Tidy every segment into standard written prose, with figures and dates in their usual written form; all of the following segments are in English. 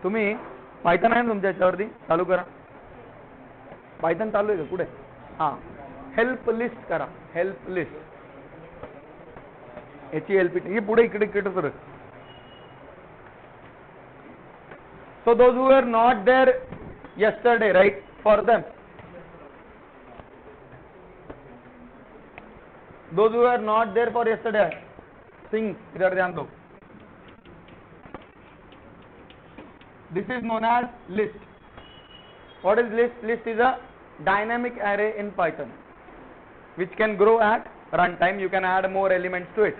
तुम्ही पायथन आहे ना तुमच्या याच्यावरती, चालू करा. पायथन चालू आहे का कुठे? हां, हेल्प लिस्ट करा. हेल्प लिस्ट HELP हे पुढे इकडे इकडे तर. So those who were not there yesterday, right, for them, those who were not there for yesterday, sing, इधर ध्यान दो. This is known as list. What is list? List is a dynamic array in Python which can grow at runtime. You can add more elements to it.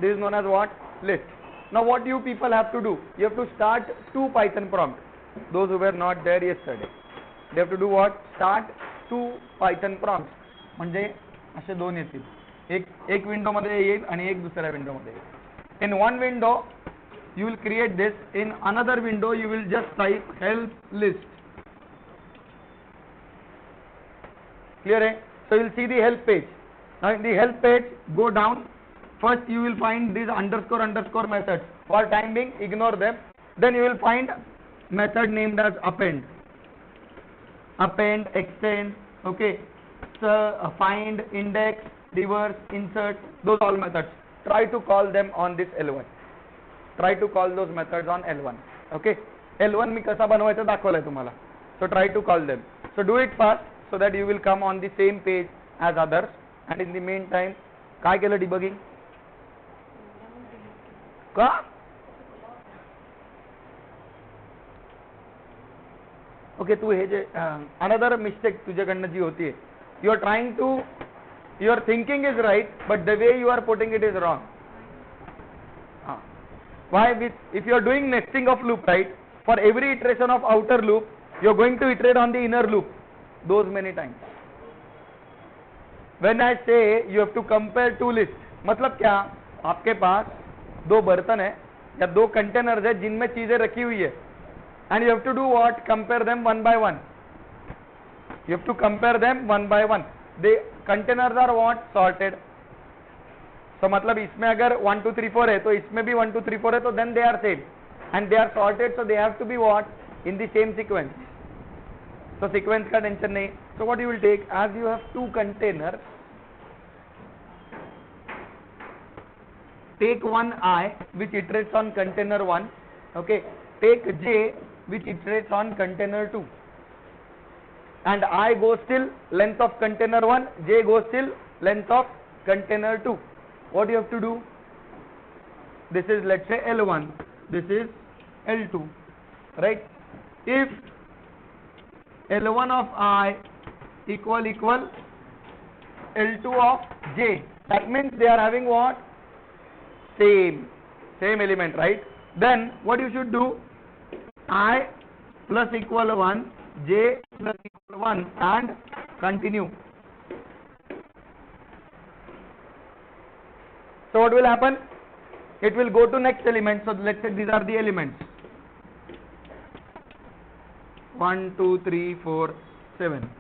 This is known as what? List. Now what you people have to do? You have to start two Python prompts. Those who were not there yesterday, they have to do what? Start two Python prompts. म्हणजे असे दोन येतील. एक window मध्ये येईल आणि एक दुसऱ्या विंडो मध्ये येईल. In one window you will create this. In another window you will just type help list. Clear hai? So you will see the help page. Now in the help page, go down. First you will find these underscore underscore methods. For time being, ignore them. Then you will find method named as append. Append, extend, okay. So find, index, reverse, insert, those all methods. Try to call them on this L1. Try to call those methods on L1. Okay. L1 मी कसा बनवायचा दाखवलाय तुम्हाला. So try to call them. So do it fast so that you will come on the same page as others. And in the meantime, काय केलं debugging? का? Okay, तू हे जे another mistake तुझ्याकडनं जी होती है, you are trying to, your thinking is right, but the way you are putting it is wrong. Why? If you are doing nesting of loop, right, for every iteration of outer loop, you are going to iterate on the inner loop those many times. When I say you have to compare two lists, मतलब क्या? आपके पास दो बर्तन है या दो containers है जिनमें चीजें रखी हुई है, and you have to do what? Compare them one by one. You have to compare them one by one. The containers are what? Sorted. So मतलब इसमें अगर 1 2 3 4 है तो इसमें भी 1 2 3 4 है, तो then they are same and they are sorted, so they have to be what? In the same sequence. So sequence का टेंशन नहीं. So what you will take, as you have two containers, take one I which iterates on container 1, okay, take J which iterates on container 2, and I goes till length of container 1, J goes till length of container 2. What you have to do? This is, let's say, L1, this is L2, right? If L1 of I equal L2 of J, that means they are having what? Same element, right? Then what you should do? I plus equal 1, J plus equal 1, and continue. So what will happen? It will go to next element. So let's say these are the elements. 1 2 3 4 7.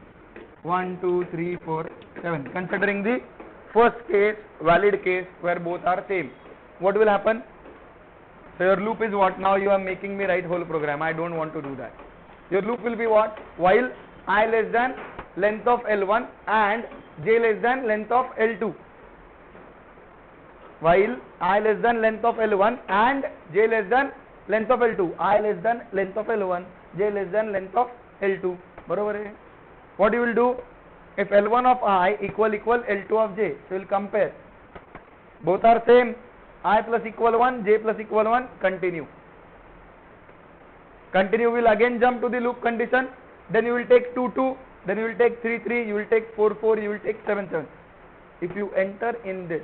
1 2 3 4 7. Considering the first case, valid case, where both are same. What will happen? So your loop is what? Now you are making me write whole program. I don't want to do that. Your loop will be what? While I less than length of L1 and J less than length of L2. While I less than length of L1 and J less than length of L2. I less than length of L1, J less than length of L2. बरोबर है? What you will do? If L1 of I equal L2 of J, so you will compare. Both are same. I plus equal 1, J plus equal 1, continue. Continue will again jump to the loop condition. Then you will take 2 2, then you will take 3 3, you will take 4 4, you will take 7 7. If you enter in this,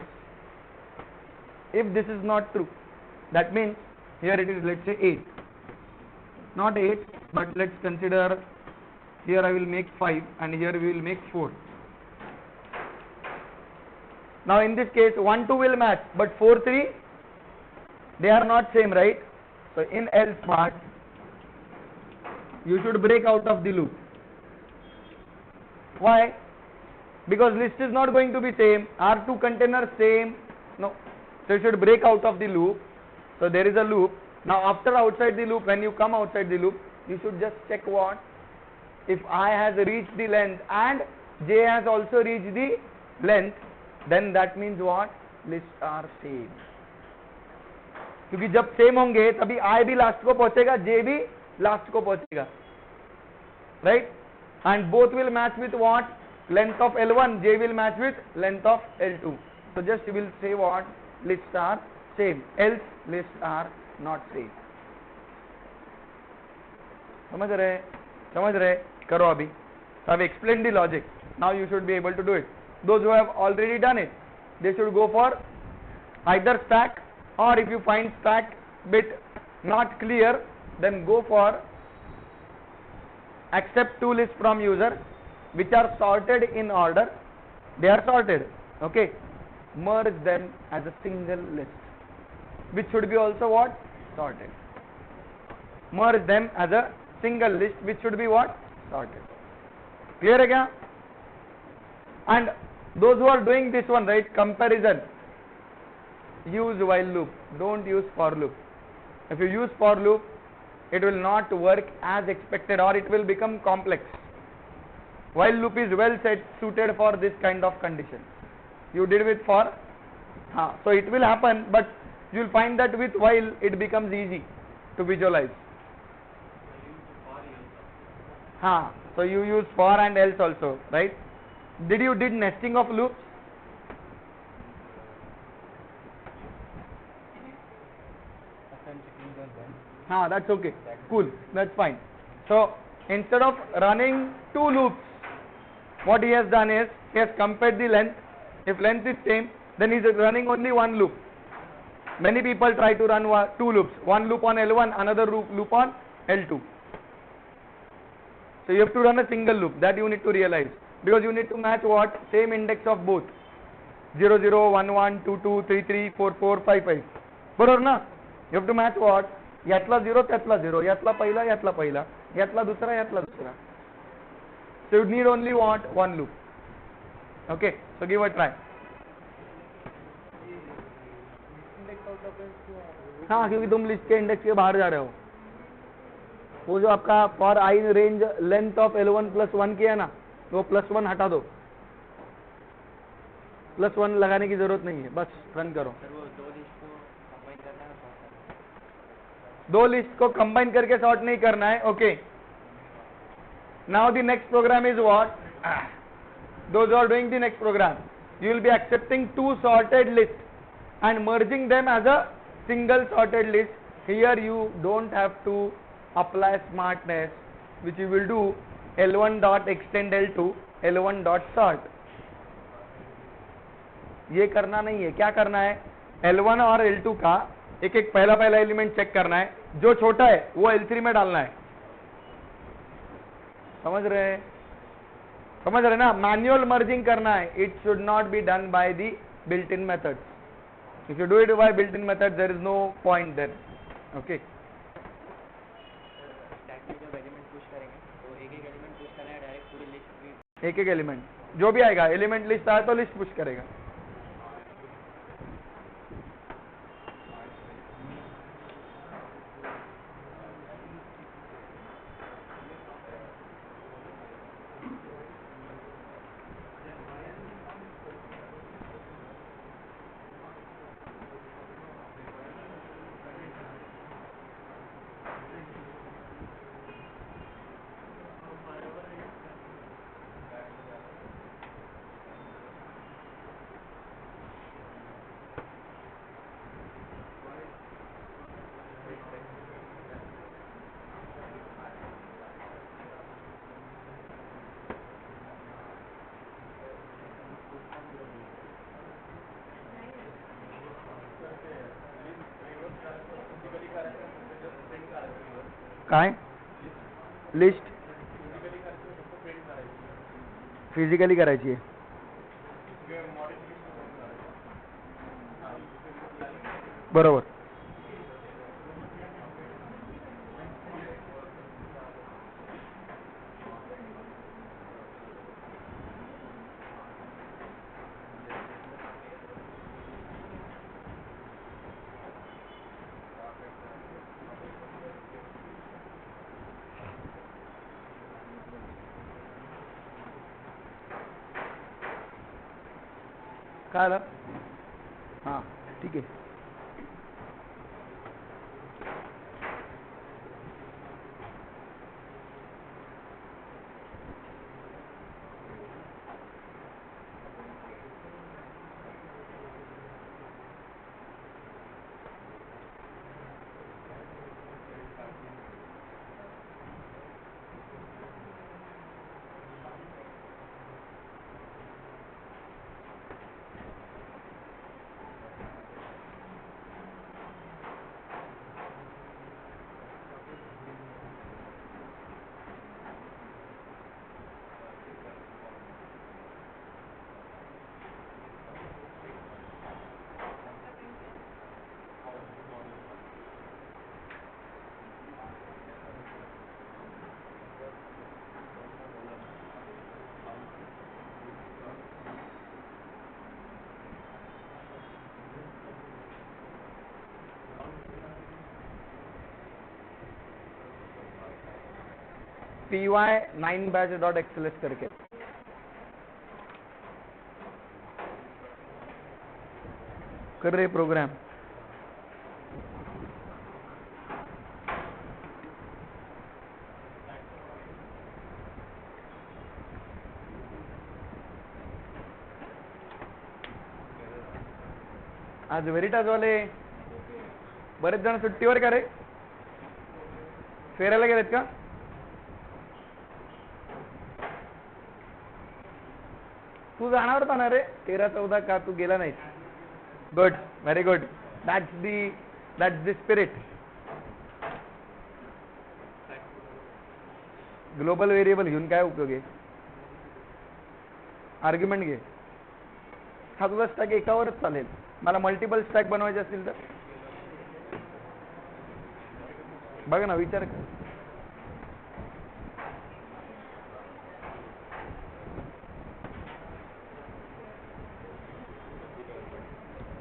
if this is not true, that means here it is, let's say 8. Not 8, but let's consider here I will make 5 and here we will make 4. Now in this case 1 2 will match, but 4 3 they are not same, right? So in else part you should break out of the loop. Why? Because list is not going to be same. Are two containers same? No. So you should break out of the loop. So there is a loop. Now after outside the loop, when you come outside the loop, you should just check what? If I has reached the length and j has also reached the length, then that means what? Lists are same. क्योंकि जब same होंगे तभी I भी last को पहुंचेगा, j भी last को पहुंचेगा, right? And both will match with what? Length of L1, j will match with length of L2. So just you will say what? Lists are same, else lists are not same. समझ रहे? करो अभी. So I've explained the logic. Now you should be able to do it. Those who have already done it, they should go for either stack, or if you find stack bit not clear, then go for accept two lists from user which are sorted in order. They are sorted, okay? Merge them as a single list, which should be also what? Sorted. Merge them as a single list which should be what? Sorted. Clear hai kya? And those who are doing this one, right, comparison, use while loop, don't use for loop. If you use for loop, it will not work as expected, or it will become complex. While loop is well suited for this kind of condition. You did with for, so it will happen, but you will find that with while it becomes easy to visualize. So you use for and else also, right? Did you did nesting of loops? That's okay. Cool. That's fine. So instead of running two loops, what he has done is he has compared the length. If length is same, then he is running only one loop. Many people try to run two loops. One loop on L1, another loop on L2. So you have to run a single loop. That you need to realize. Because you need to match what? Same index of both. 0, 0, 1, 1, 2, 2, 3, 3, 4, 4, 5, 5. बरोबर ना? You have to match what? यातला 0, त्यातला 0. यातला पहिला, यातला पहिला. यातला दुसरा, यातला दुसरा. So you need only what? One loop. Okay. So give a try. क्योंकि तुम लिस्ट के इंडेक्स के बाहर जा रहे हो. वो जो आपका for I range length of L1 plus 1 किया ना, वो प्लस 1 हटा दो. प्लस 1 लगाने की जरूरत नहीं है, बस रन करो. दो लिस्ट को कंबाइन करके सॉर्ट नहीं करना है. Okay. Now the next program is what? Those are doing the next program, you will be accepting to sorted list and merging them as a single sorted list. Here you don't have to apply smartness, which you will do L1 dot extend L2 L1 dot sort. ये करना नहीं है. क्या करना है? L1 और L2 का एक एक पहला एलिमेंट चेक करना है. जो छोटा है वो L3 में डालना है. समझ रहे ना? मैन्युअल मर्जिंग करना है. It should not be done by the built in methods. If you do it by built-in method, there is no point there. Okay. एक एक एलिमेंट जो भी आएगा, एलिमेंट लिस्ट आया तो लिस्ट पुश करेगा. काय लिस्ट फिजिकली करायची आहे. बरोबर. काय आलं? हां ठीक आहे. py9batch.xls करके कर रहे प्रोग्राम. आज व्हेरिटास वाले बरेच जण सुट्टीवर का रे? फेरायला गेलेत का? तू जाणार होता ना रे 13-14 का? तू गेला नाहीस. Good, very good. That's the spirit. Global variable घेऊन काय उपयोग आहे? आर्ग्युमेंट घे. हा तुझा स्टॅक एकावरच चालेल. मला मल्टिपल स्टॅक बनवायचे असतील तर बघ ना, विचार कर.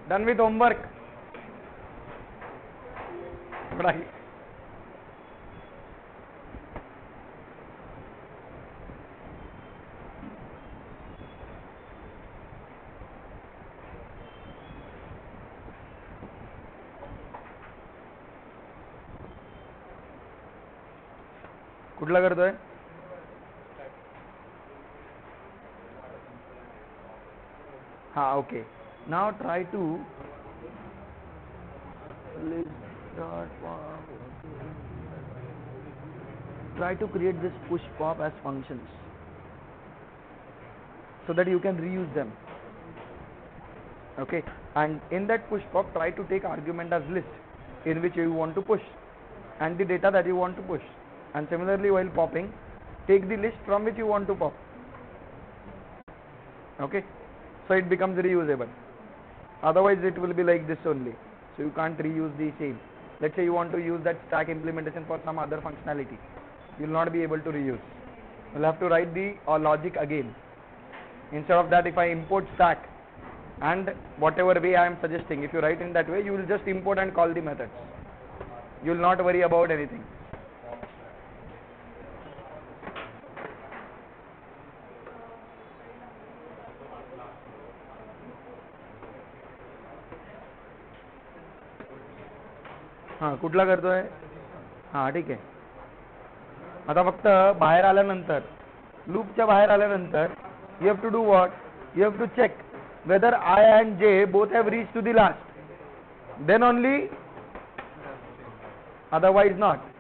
Done with homework. पढ़ाई कुठला करतोय? हाँ okay. Now try to create this push pop as functions so that you can reuse them. Okay, and in that push pop try to take argument as list in which you want to push and the data that you want to push, and similarly while popping take the list from which you want to pop. Okay, so it becomes reusable. Otherwise it will be like this only, so you can't reuse the same. Let's say you want to use that stack implementation for some other functionality, you will not be able to reuse. You will have to write the logic again. Instead of that, if I import stack and whatever way I am suggesting, if you write in that way, you will just import and call the methods. You will not worry about anything. हाँ कुठला करतोय? हाँ ठीक आहे. आता फक्त बाहेर आल्यानंतर, लूपच्या बाहेर आल्यानंतर you have to do what? You have to check whether I and J both have reached to the last, then only, otherwise not.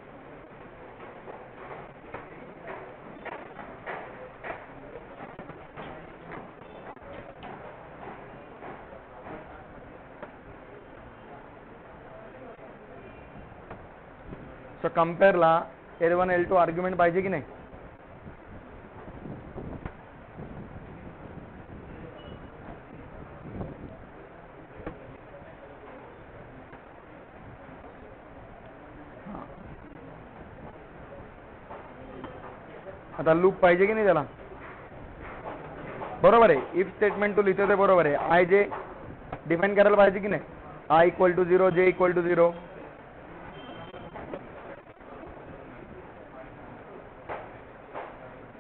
So compare ला L1 L2 आर्ग्युमेंट पाहिजे की नाही? आता लूप पाहिजे की नाही त्याला? बरोबर आहे. इफ स्टेटमेंट तू लिहितो ते बरोबर आहे. आय जे डिफाइन करायला पाहिजे की नाही? I = 0, J = 0.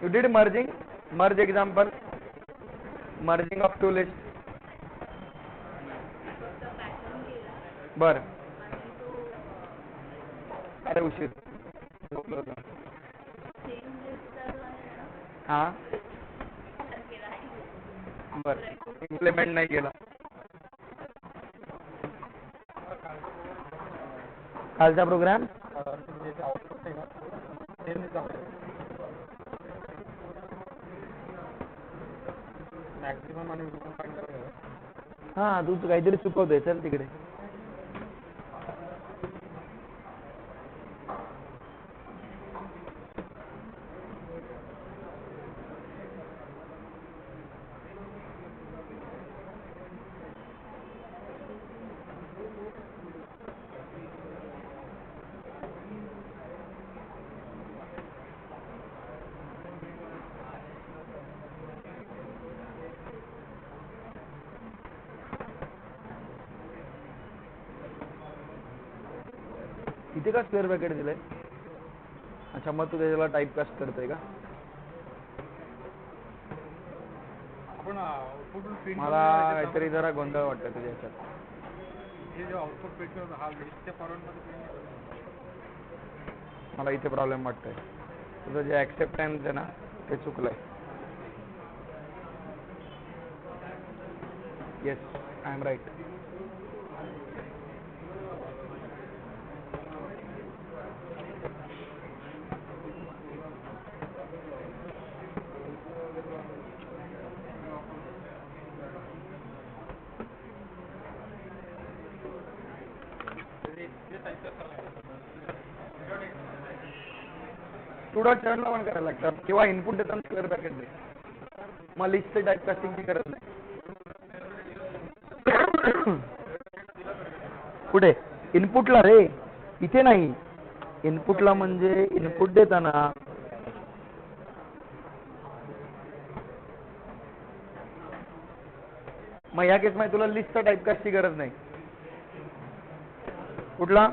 You did merge example, merging of two lists. बर. अरे उशीर झोपलो होतो. हा बर, इम्प्लिमेंट नाही केला. कालचा प्रोग्राम हा तू काहीतरी चुकवतोय. चल तिकडे. इथे का स्क्वेअर ब्रॅकेट दिलंय? अच्छा, मग तू त्याच्याला टाईपकास्ट करतोय का? मला काहीतरी जरा गोंधळ वाटतं तुझ्या ह्याच्यात. मला इथे प्रॉब्लेम वाटतोय. तुझं जे ऍक्सेप्टन्स आहे ना ते चुकलंय. Yes, I am right. थोडा चरणला पण करायला लागतात किंवा इनपुट देताना स्क्वेअर ब्रॅकेट दे. मग लिस्टचे टाईपकास्टिंगची गरज नाही. कुठे? इनपुटला रे, इथे नाही. इनपुटला म्हणजे इनपुट देताना मग या केसमध्ये तुला लिस्टचा टाईपकास्टची गरज नाही. कुठला?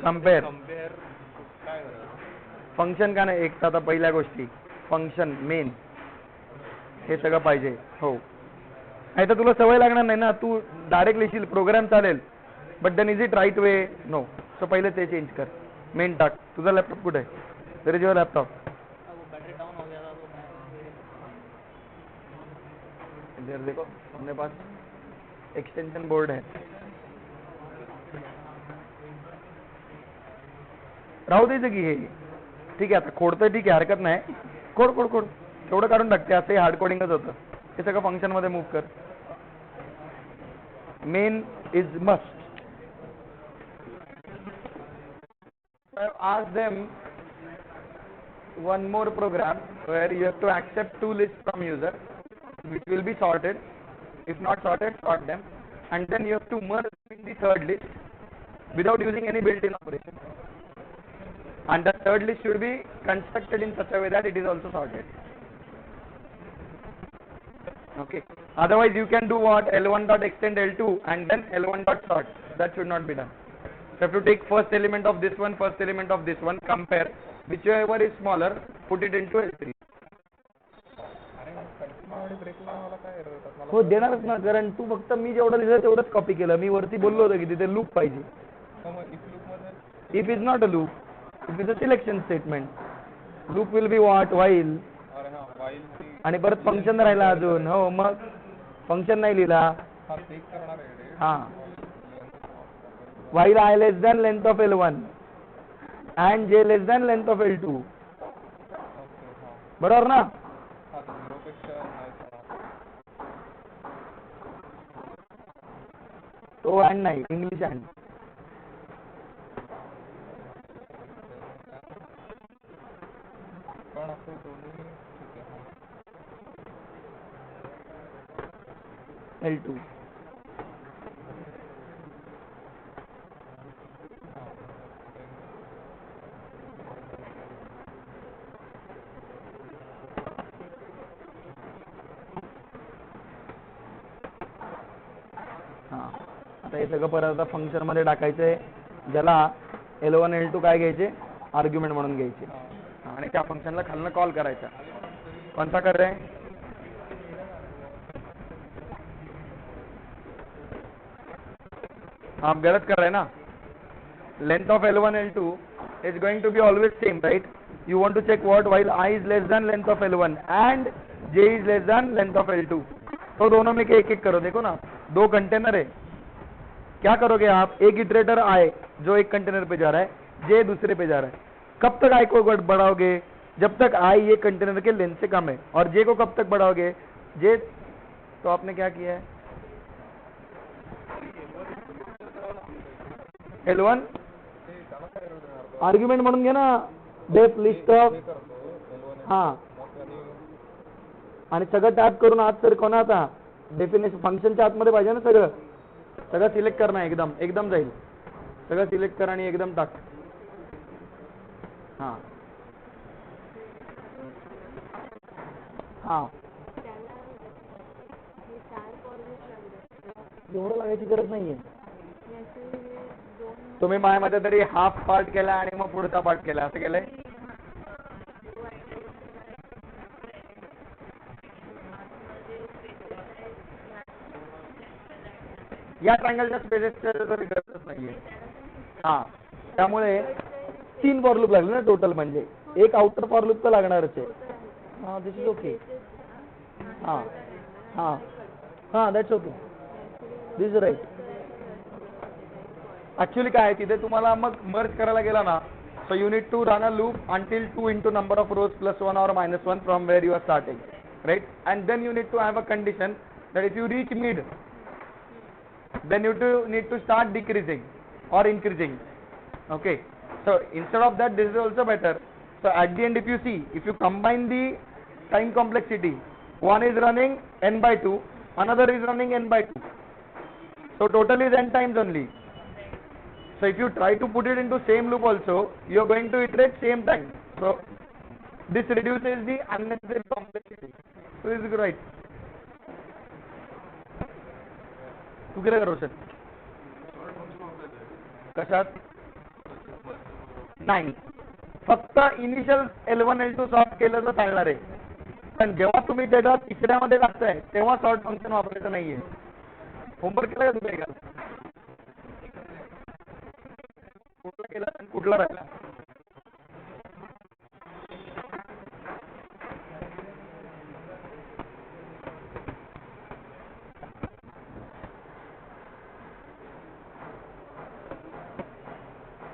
कम्पेअर. फंक्शन का नाही? एक तर आता पहिल्या गोष्टी फंक्शन मेन हे सगळं पाहिजे. हो, नाही तर तुला सवय लागणार नाही ना. तू डायरेक्ट लिहिशील प्रोग्राम चालेल, but then is it right way? No. So पहिले ते चेंज कर. मेन टाक. तुझा लॅपटॉप कुठे आहे? Where is your laptop? इधर देखो, अपने पास एक्सटेंशन बोर्ड है. राहू द्यायचं की हे. ठीक आहे, आता खोडतंय ठीक आहे, हरकत नाही. खोड खोड खोड तेवढं काढून टाकते. असंही हार्ड कोडिंगच होतं. हे सगळं फंक्शन मध्ये मूव्ह कर. Main is must. Ask them one more program where you have to accept two lists from user, which will be sorted. If not sorted, sort them, and then you have to merge in the third list without using any built-in operation. And the third list should be constructed in such a way that it is also sorted. Okay. Otherwise, you can do what? L1 dot extend L2 and then L1 dot sort. That should not be done. You have to take first element of this one, first element of this one, compare, whichever is smaller, put it into L3. हो, देणारच ना, कारण तू फक्त मी जेवढं लिहिलं तेवढंच copy केलं. मी वरती बोललो होतो की तिथे लूप पाहिजे. If is not a loop, if is a selection statement. Loop will be what? While. आणि परत फंक्शन राहिला अजून. हो, मग फंक्शन नाही लिहिला. हा, while I less than length of L1 and J less than length of L2. बरोबर ना? तो and नाही, इंग्लिश and. L2. आता हे सगळं परत आता फंक्शन मध्ये टाकायचंय, ज्याला L1 L2 काय घ्यायचे? आर्ग्युमेंट म्हणून घ्यायचे. आणि त्या फंक्शनला खालनं कॉल करायचा. कोणता कर रे? आप गलत कर रहे हैं ना. Length of L1 L2 is going to be always same, right? You want to check what? While I is less than length of L1 and J is less than length of L2. तो दोनों में एक एक करो. देखो ना, दो container है. क्या करोगे आप? एक इटरेटर I जो एक कंटेनर पे जा रहा है, J दूसरे पे जा रहा है. कब तक I को बढ़ाओगे? जब तक I ये कंटेनर के लेंथ से कम है. और J को कब तक बढ़ाओगे? J. तो आपने क्या किया है? L1 आर्ग्युमेंट म्हणून घे ना. Def list of. हां, आणि सगळं टॅप करून आत सरकव ना. आता डेफिनेशन फंक्शनच्या आतमध्ये पाहिजे ना. सगळं सगळं सिलेक्ट करणं. एकदम एकदम जाईल. सगळं सिलेक्ट कर आणि एकदम टाक. हां हां, एवढं लागायची गरज नाहीये. तुम्ही माझ्यामध्ये तरी हाफ पार्ट केला आणि मग पुढचा पार्ट केला. असं केलंय? या ट्रायंगलच्या स्पेसेसच्या तरी गरजच नाहीये. हा, त्यामुळे 3 फॉर लूप लागले ना टोटल. म्हणजे एक आउटर फॉर लूप तर लागणारच आहे. हा, दिस इज ओके. हा हा हा, that's okay. This is right. Actually काय आहे तिथे तुम्हाला मग मर्ज करायला गेला ना. So you need to run a loop until 2 into number of rows plus 1 or minus 1 from where you are starting, right? And then you need to have a condition that if you reach mid, then you need to start decreasing or increasing. Okay, so instead of that, this is also better. So at the end, if you see, if you combine the time complexity, one is running n by 2, another is running n by 2, so total is n times only. So if you try to put it into same loop also, you are going to iterate same time. So this reduces the unnecessary complexity. So this is right. तू किती करू शकत? कशात? नाही, फक्त initial L1 L2 sort केलं तर चालणार आहे. पण जेव्हा तुम्ही त्याच्या तिसऱ्यामध्ये टाकताय तेव्हा सॉर्ट फंक्शन वापरायचं नाहीये. होमवर्क केलं का तुम्ही? कुठला केला आणि कुठला राहिला?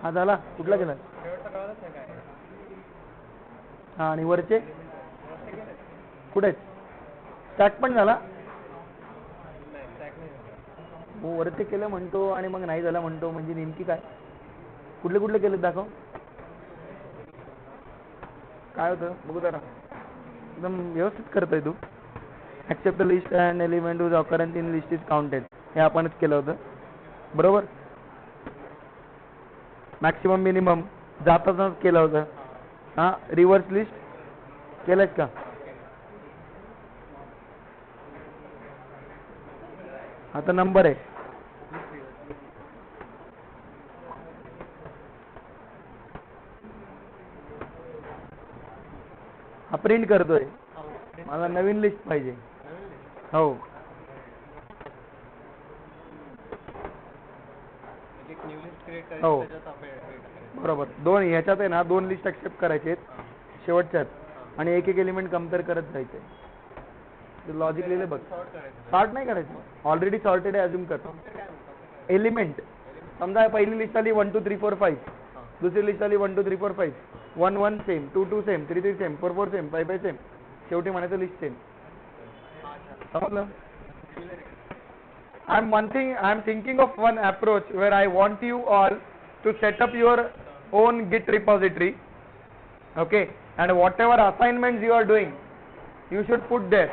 हा झाला. कुठला केला? हा, आणि वरचे कुठे? स्टॅक पण झाला. वरचे केलं म्हणतो आणि मग नाही झाला म्हणतो. म्हणजे नेमकी काय? कुठले कुठले केले दाखव. काय होतं बघू जरा. एकदम व्यवस्थित करतोय तू. Accept the list and element whose occurrence in list is counted. हे आपणच केलं होतं बरोबर. मॅक्सिमम मिनिमम जाताच केलं होतं. हा, रिव्हर्स लिस्ट केलंच का? आता नंबर आहे. हा प्रिंट करतोय. मला नवीन लिस्ट पाहिजे. हो, हो बरोबर. दोन ह्याच्यात आहे ना, 2 लिस्ट ऍक्सेप्ट करायचे शेवटच्यात आणि एक एक एलिमेंट कम्पेअर करत जायचे. लॉजिक लिहिले बघ. सॉर्ट नाही करायचं. ऑलरेडी सॉर्टेड आहे अज्युम कर. एलिमेंट समजा पहिली लिस्ट आली 1 2 3 4 5, दुसरी लिस्ट आली 1 2 3 4 5, 1 1 same, 2 2 same, 3 3 same, 4 4 same, 5 5 same. शेवटी म्हणायचं लिस्ट सेम. समजलं? I'm thinking of one approach where I want you all to set up your own Git repository, okay, and whatever assignments you are doing, you should put there.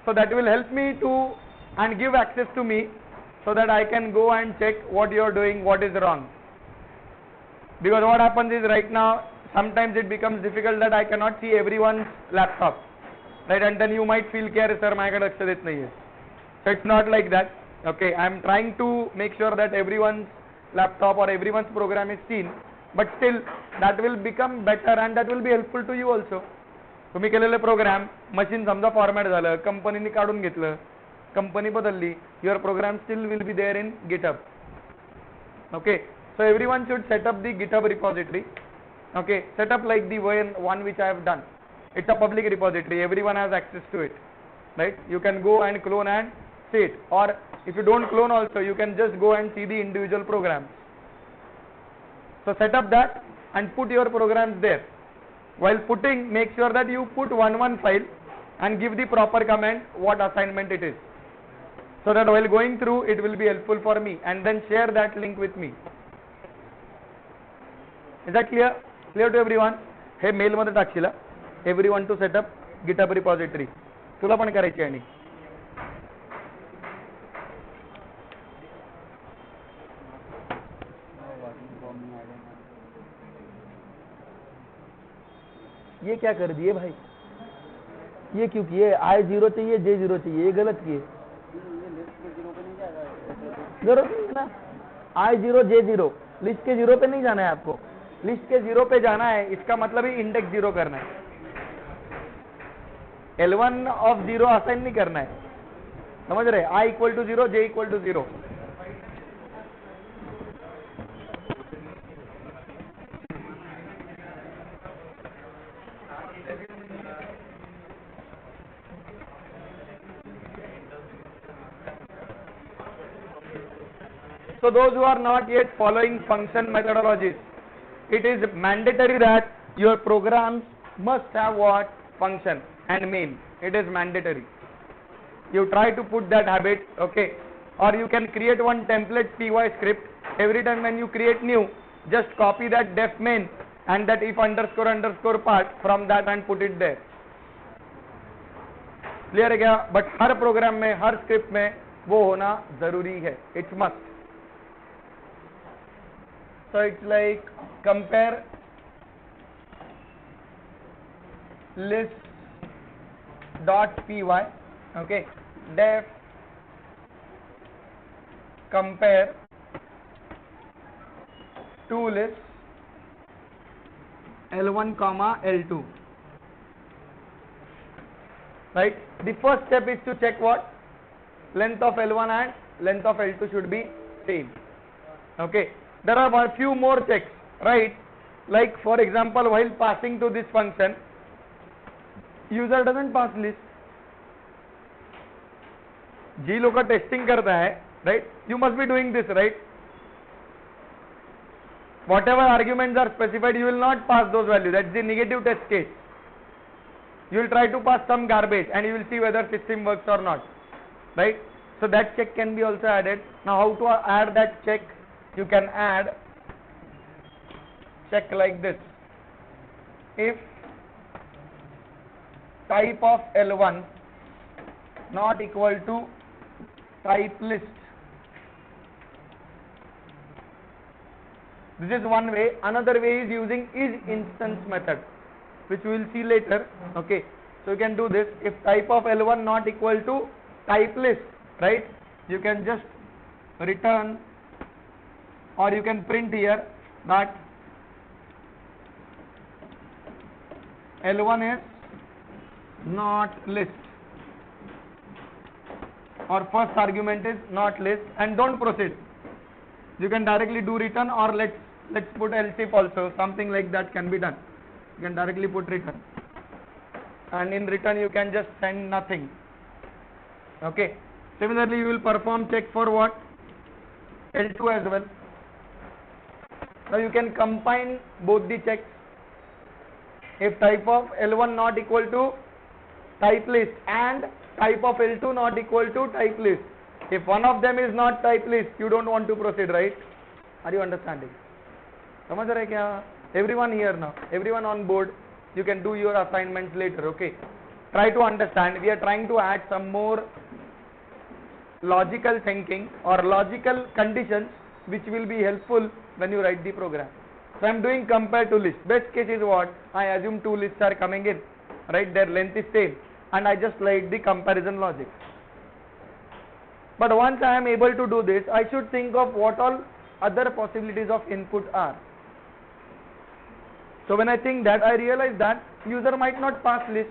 So that will help me to and give access to me, so that I can go and check what you are doing, what is wrong. Because what happens is right now, sometimes it becomes difficult that I cannot see everyone's laptop, right? And then you might feel, "Kya sir, माझ्याकडे लक्ष देत नाहीये." So it's not like that. Okay, I am trying to make sure that everyone's laptop or everyone's program is seen, but still that will become better and that will be helpful to you also. तुम्ही केलेले programme machine समजा format झालं, कंपनीने काढून घेतलं, company बदलली, your program still will be there in GitHub. Okay, so everyone should set up the GitHub repository. Okay, set up like the one which I have done. It's a public repository, everyone has access to it, right? You can go and clone and see it, or if you don't clone also, you can just go and see the individual programs. So set up that and put your programs there. While putting, make sure that you put one file and give the proper comment what assignment it is, so that while going through it will be helpful for me, and then share that link with me. Is that clear? Clear to everyone? हे mail मध्ये टाकशीला everyone to set up GitHub repository. तुला पण करायची आहे. ये क्या कर दिए भाई? ये क्यों किए? I0 चाहिए, J0 चाहिए, ये गलत किए. जरूरत नहीं है ना. I0 J0 लिस्ट के 0 पे नहीं जाना है आपको. लिस्ट के 0 पे जाना है, इसका मतलब ही इंडेक्स 0 करना है. L1 of 0 असाइन नहीं करना है. समझ रहे? I equal to 0, J equal to 0. So those who are not yet following function methodologies, it is mandatory that your programs must have what? Function and main. It is mandatory. You try to put that habit, okay? Or you can create one template py script. Every time when you create new, just copy that def main and that if underscore underscore part from that and put it there. Clear है क्या? But her program में, हर script में वो होना जरूरी है. It's must. So it's like compare list dot py, okay, def compare two lists L1 comma L2, right? The first step is to check what? Length of L1 and length of L2 should be same, okay? There are a few more checks, right? Like for example, while passing to this function, user doesn't pass list. जी लोग का testing करता है, right? You must be doing this, right? Whatever arguments are specified, you will not pass those values. That's the negative test case. You will try to pass some garbage and you will see whether system works or not, right? So that check can be also added. Now how to add that check? You can add check like this. If type of L1 not equal to type list. This is one way. Another way is using isInstance method, which we will see later. Okay, so you can do this. If type of L1 not equal to type list, right? You can just return, or you can print here that L1 is not list, or first argument is not list, and don't proceed. You can directly do return, or let's put else if also, something like that can be done. You can directly put return, and in return you can just send nothing. Okay, similarly you will perform check for what? L2 as well. Now you can combine both the checks. If type of L1 not equal to type list and type of L2 not equal to type list, if one of them is not type list, you don't want to proceed, right? Are you understanding? समझ रहे क्या? Everyone here now, everyone on board, you can do your assignments later, okay? Try to understand. We are trying to add some more logical thinking or logical conditions which will be helpful when you write the program. So I am doing compare to list. Best case is what? I assume two lists are coming in, right? Their length is same, and I just write the comparison logic. But once I am able to do this, I should think of what all other possibilities of input are. So when I think that, I realize that user might not pass list,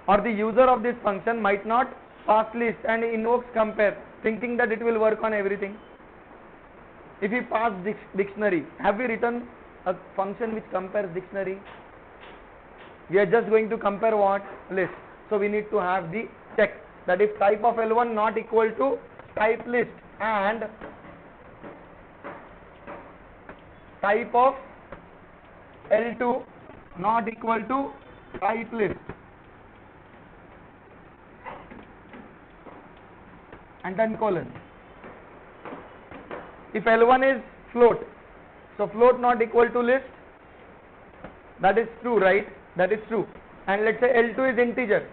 or the user of this function might not pass list and invokes compare, thinking that it will work on everything. If we pass dictionary, have we written a function which compares dictionary? We are just going to compare what? List. So we need to have the check that if type of L1 not equal to type list and type of L2 not equal to type list, and then colon. If L1 is float, so float not equal to list, that is true, right? That is true. And let's say L2 is integer,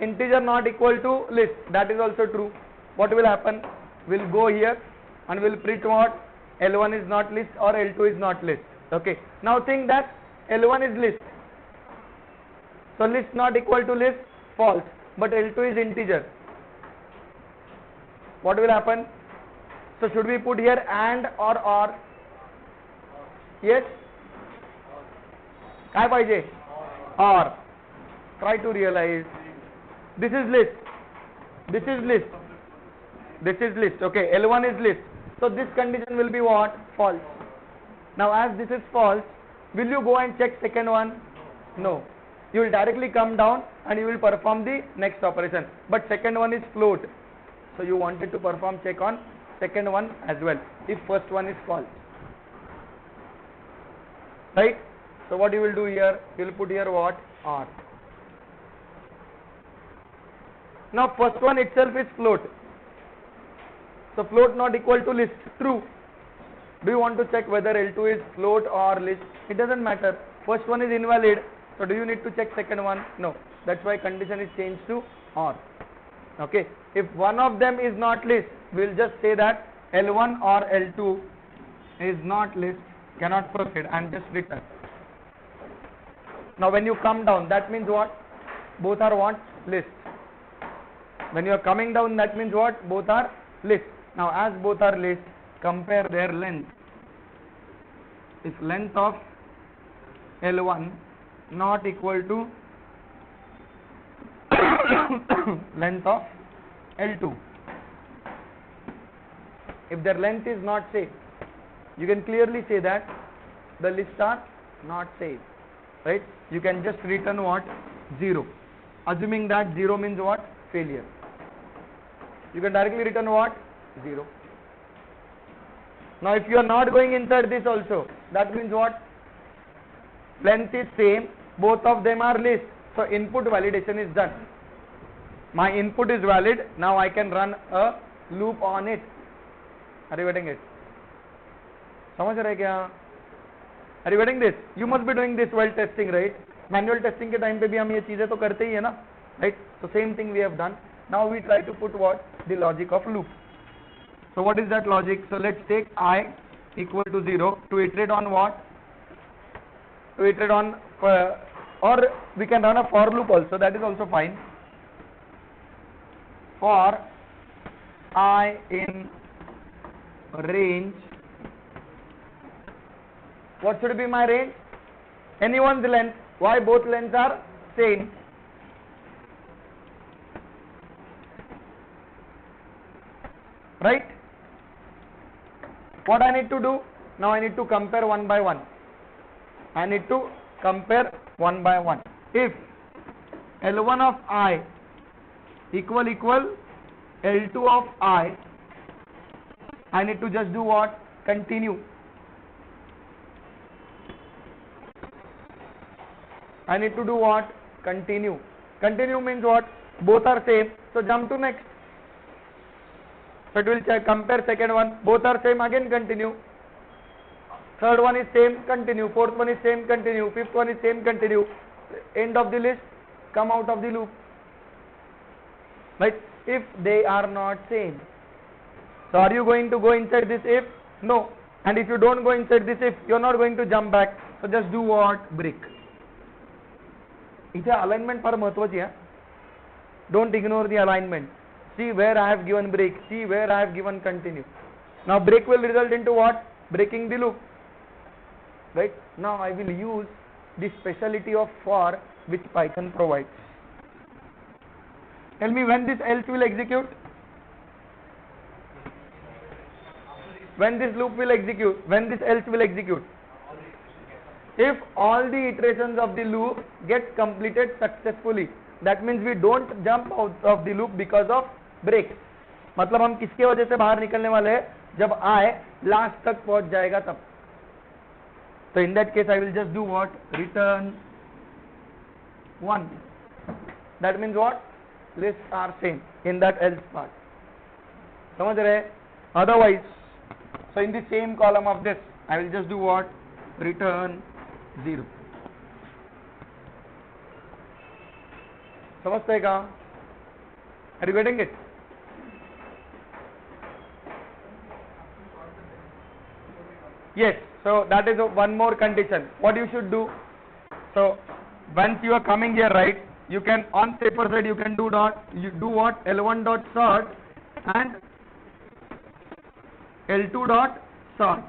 integer not equal to list, that is also true. What will happen? We'll go here and we'll print what? L1 is not list or L2 is not list. Okay. Now think that L1 is list. So list not equal to list, false. But L2 is integer. What will happen? So should we put here and or? Yes? काय पाहिजे? Or. Try to realize. This is list. This is list. This is list. Okay. L1 is list. So this condition will be what? False. Now as this is false, will you go and check second one? No. You will directly come down and you will perform the next operation. But second one is float. So you wanted to perform check on second one as well, if first one is false. Right? So what you will do here? You will put here what? R. Now first one itself is float. So float not equal to list. True. Do you want to check whether L2 is float or list? It doesn't matter. First one is invalid. So do you need to check second one? No. That's why condition is changed to OR. Okay. If one of them is not list, we will just say that L1 or L2 is not list, cannot proceed, and just return. Now when you come down, that means what? Both are what? List. When you are coming down, that means what? Both are list. Now as both are list, compare their length. If length of L1 not equal to length of L2, if their length is not same, you can clearly say that the lists are not same, right? You can just return what? 0, assuming that 0 means what? Failure. You can directly return what? 0. Now if you are not going inside this also, that means what? Length is same, both of them are list. So input validation is done. My input is valid, now I can run a loop on it. Are you getting it? समझ रहे क्या? Are you getting this? You must be doing this while testing, right? Manual testing के time पे भी हम ये चीजें तो करते ही है ना, right? So same thing we have done. Now we try to put what? The logic of loop. So what is that logic? So let's take I equal to 0 to iterate on what? To iterate on, or we can run a for loop also, that is also fine. For I in range, what should be my range? Anyone's length. Why both lengths are same? Right? What I need to do? Now I need to compare one by one. I need to compare one by one. If L1 of I equal L2 of I need to just do what? Continue. I need to do what? Continue. Continue means what? Both are same. So jump to next. So it will check, compare second one. Both are same, again continue. Third one is same, continue. Fourth one is same, continue. Fifth one is same, continue. End of the list, come out of the loop. Right? If they are not same. So are you going to go inside this if? No. And if you don't go inside this if, you are not going to jump back. So just do what? Break. इथे alignment फार महत्वाची आहे. Don't ignore the alignment. See where I have given break. See where I have given continue. Now break will result into what? Breaking the loop. Right? Now I will use the speciality of for which Python provides. Tell me when this else will execute. when this loop will execute, when this else will execute? If all the iterations of the loop get completed successfully, that means we don't jump out of the loop because of break. मतलब हम किसके वजह से बाहर निकलने वाले हैं? जब I लास्ट तक पहुंच जाएगा तब. So in that case I will just do what? Return 1. That means what? Lists are same in that else part. समझ रहे? Otherwise, so in the same column of this I will just do what? Return 0. समझते का? Are you getting it? Yes. So that is one more condition. What you should do? So once you are coming here, right? You can on paper side you can do dot. You do what? L1 dot sort and L2 dot sort.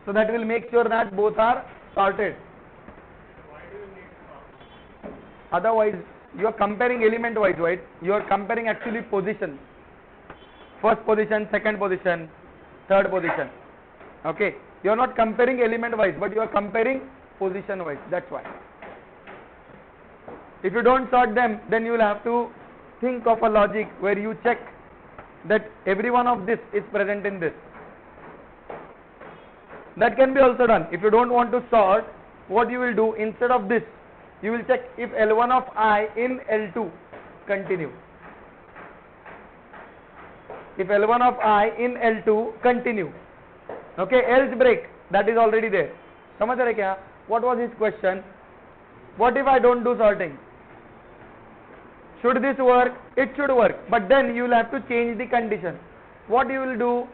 So that will make sure that both are sorted. Otherwise, you are comparing element wise, right? You are comparing actually position. First position, second position, third position. Okay. You are not comparing element wise, but you are comparing position wise. That's why. If you don't sort them, then you will have to think of a logic where you check that every one of this is present in this. That can be also done. If you don't want to sort, what you will do instead of this, you will check if L1 of I in L2 continue. If L1 of I in L2 continue. Okay, else break, that is already there. समझ रहे क्या? What was his question? What if I don't do sorting? Should this work? It should work. But then you will have to change the condition. What you will do?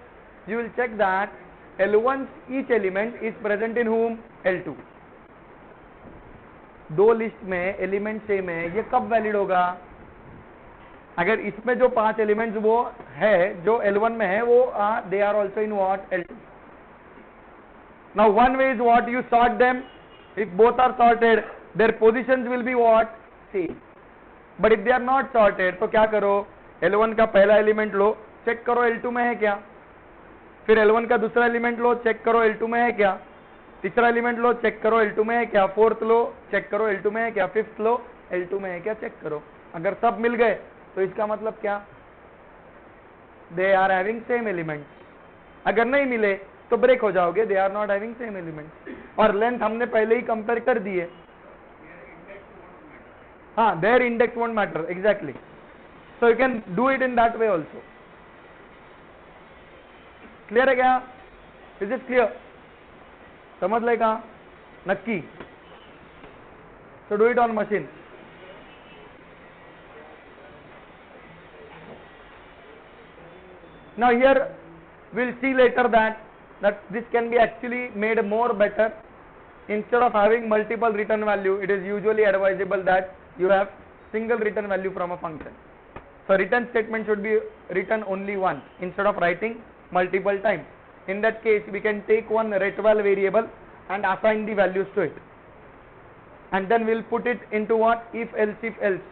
You will check that L1 each element is present in whom? L2. दो list में element same है, ये कब valid होगा? अगर इसमें जो 5 elements वो है जो L1 में है, वो they are also in what? L2. Now one way is what? You sort them. If both are sorted, their positions will be what? Same. But if they are not sorted, तो क्या करो? L1 का पहला element लो, check करो L2 में है क्या, फिर L1 का दूसरा एलिमेंट लो, चेक करो L2 में है क्या, तीसरा एलिमेंट लो, चेक करो L2 में है क्या, फोर्थ लो, चेक करो L2 में है क्या, फिफ्थ लो, L2 में है क्या, चेक करो. अगर सब मिल गए तो इसका मतलब क्या? They are having same elements. अगर नहीं मिले तो ब्रेक हो जाओगे, they are not having same elements. और लेंथ हमने पहले ही कंपेयर कर दी है. हाँ, their index won't matter. Exactly. So you can do it in that way also. Clear है क्या? Is it clear? समझ का? नक्की. So do it on machine. Now here we'll see later that this can be actually made more better. Instead of having multiple return value, it is usually advisable that you have single return value from a function. So return statement should be written only once instead of writing multiple times. In that case, we can take one retval variable and assign the values to it, and then we'll put it into what? If else.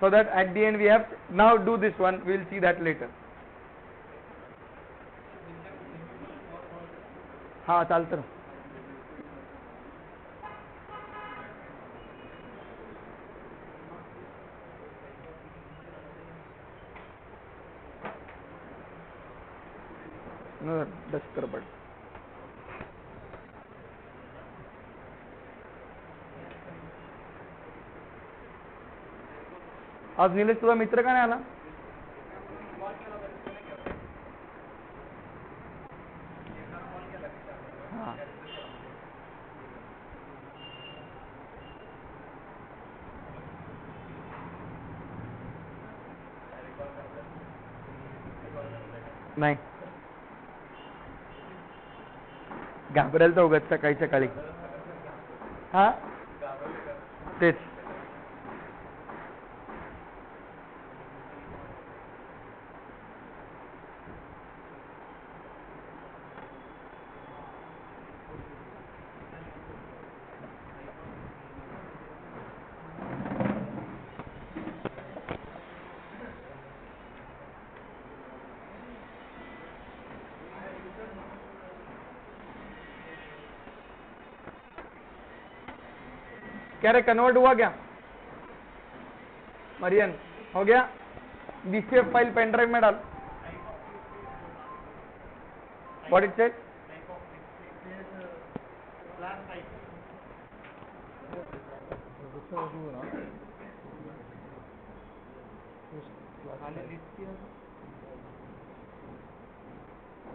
So that at the end we have, now do this one, we will see that later. हाँ चालते रहो. Dust कर पड़. आज नीलेश तुझा मित्र का नाही आला? हाँ. नाही घाबरेल तो उगाच सकाळी सकाळी. हा तेच. क्या रे कन्वर्ट हुआ क्या मरियन हो गया बीसीएफ फाइल पेन ड्राइव में डाल what it said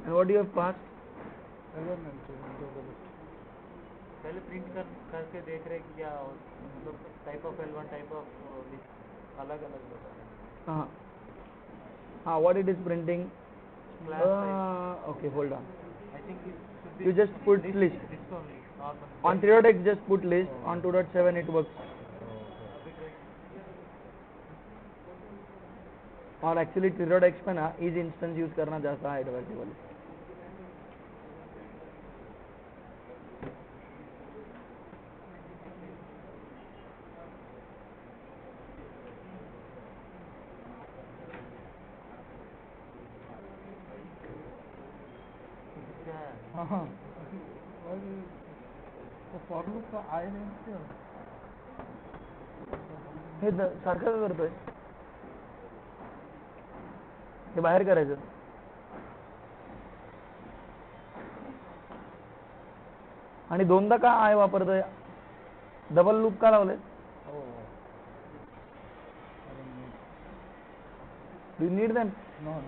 and what do you have passed पहले प्रिंट करके देख रहे कि क्या मतलब type of L1 type of अलग अलग बता रहे हाँ what it is printing okay hold on you just put list on 3.x just put list on 2.7 it works और एक्चुअली 3.x पे ना इज इंस्टेंस यूज करना ज्यादा है एडवर्टिबल हाँ फॉर लूप का आय नाही हे सारखं का करतोय हे बाहेर करायचं आणि दोनदा का आय वापरतोय डबल लूप का लावले यू नीड देम नो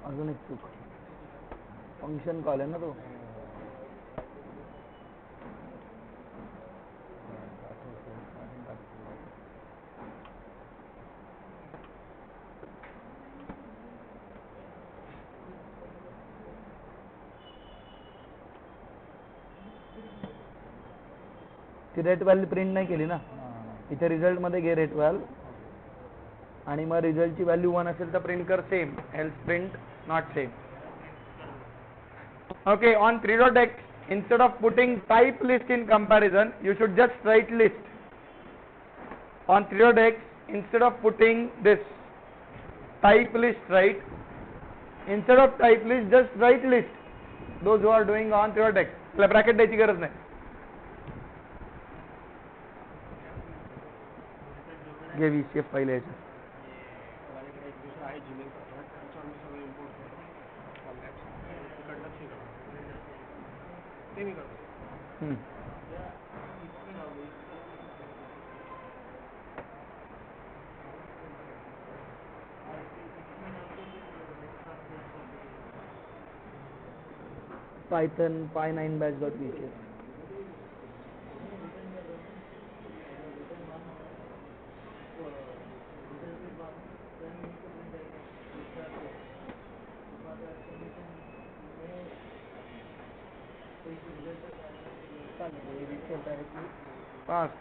अजून एक चूक फंक्शन कॉल आहे ना तो ती रेट व्हॅल्यू प्रिंट नाही केली ना इथे रिझल्ट मध्ये घे रेट व्हॅल्यू आणि मग रिझल्टची व्हॅल्यू 1 असेल तर प्रिंट कर same else print not same okay on 3.x instead of putting type list in comparison you should just write list on 3.x instead of putting this type list right instead of type list just write list those who are doing on 3.x त्याला bracket द्यायची गरज नाही घे VCF file यायची Python py9 batch.vcs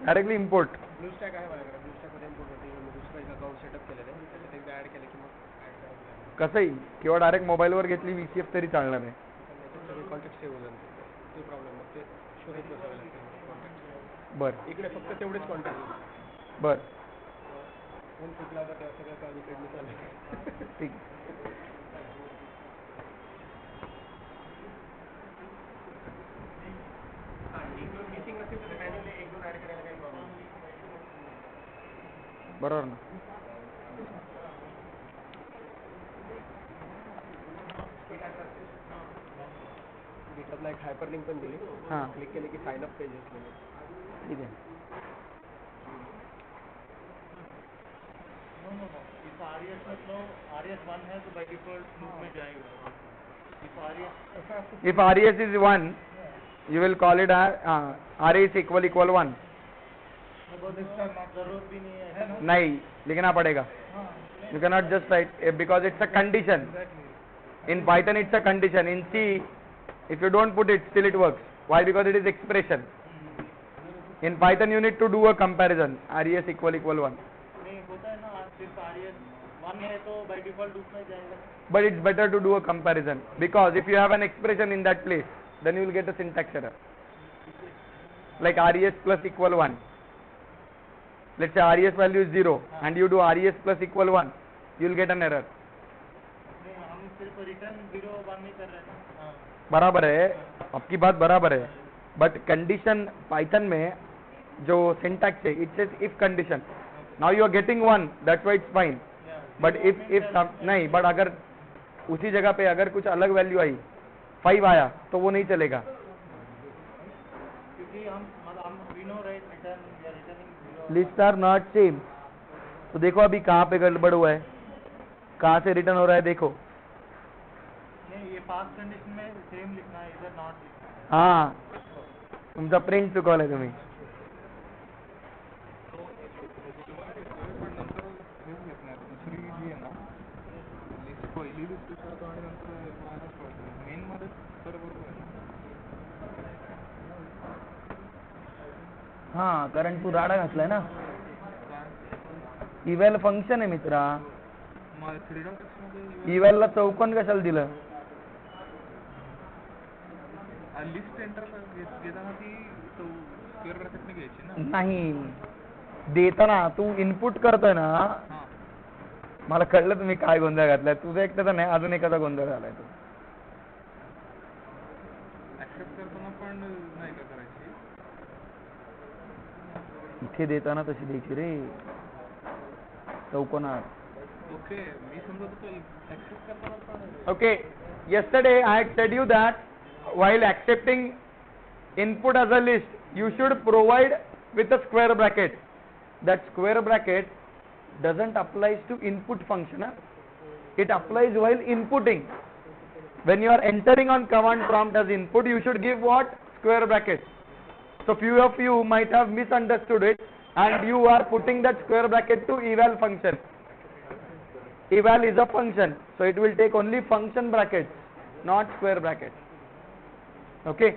directly import blue stack आहे माझ्याकडे blue stack मध्ये import होते मी दुसरं एक अकाउंट सेटअप केलेलं आहे त्याच्यात एकदा ऍड केलं की मग ऍड करायचं कसंही किंवा डायरेक्ट मोबाईलवर घेतली VCF तरी चालणार आहे त्याच्यात सगळे कॉन्टॅक्ट सेव्ह होऊन ते प्रॉब्लेम मग ते शोधत बसावे लागते कॉन्टॅक्ट बरं इकडे फक्त तेवढेच कॉन्टॅक्ट बरं फोन चुकला होता तेव्हा सगळं काम इकडे चालू ठीक मिसिंग असेल तर मॅन्युअली एक दोन ऍड करायला काही प्रॉब्लेम बरोबर ना गिटहबला एक हायपरलिंक पण दिली हां क्लिक केले की साइन अप पेज असले ठीक आहे इफ RES1 है तो बाय डिफॉल्ट लूप में जाएगा if RES is 1 you will call it RES equal 1 जरूरत भी नहीं है ना नहीं लिखना पड़ेगा you cannot just write because it's a condition in Python it's a condition in C if you don't put it still it works why because it is expression In Python you need to do a comparison. RES equal 1. नहीं होता है ना, सिर्फ RES 1 है तो by default उसमें जाएगा. But it's better to do a comparison, because if you have an expression in that place, then you will get a syntax error. Like RES plus equal 1. Let's say RES value is 0 and you do RES plus equal 1, you will get an error. नहीं, हम सिर्फ return 0 1 नहीं कर रहे हैं ना. बराबर है, आपकी बात बराबर है, बट कंडीशन पाइथन में जो सिंटैक्स है, it says if condition. Now you are getting 1, that's why it's fine. But if नहीं, बट अगर उसी जगह पे अगर कुछ अलग वैल्यू आई, 5 आया, तो वो नहीं चलेगा. क्योंकि हम we know right return या returning 0. List are not same. तो देखो अभी कहाँ पे गड़बड़ हुआ है, कहाँ से रिटर्न हो रहा है देखो. नहीं, ये पास्ट कंडीशन में सेम लिखना है, इधर नॉट लिखना है. हाँ, तुमचा प्रिंट चुकवलाय तुम्ही. हाँ, कारण तू राडा घातलाय ना. इव्हॅल फंक्शन आहे मित्रा. इव्हॅलला चौकोन कशाला दिलं. लिस्ट एंटर घेताना ती स्क्वेअर ब्रॅकेटने घ्यायची ना. नाही, देताना तू इनपुट करतोय ना. मला कळलं तुम्ही काय गोंधळ घातलाय. तुझं एकट्याचा नाही, अजून एखादा गोंधळ झालाय. तू ऍक्सेप्ट करताना पण नाही का करायची. इथे देताना तशी द्यायची रे, चौकोनात. ओके, मी समजत होतो ऍक्सेप्ट करताना पण. Okay, yesterday I had said you that while accepting input as a list, you should provide with a square bracket. That square bracket doesn't apply to input function. It applies while inputting. When you are entering on command prompt as input, you should give what? Square bracket. So few of you might have misunderstood it, and you are putting that square bracket to eval function. Eval is a function, so it will take only function brackets, not square brackets. Okay.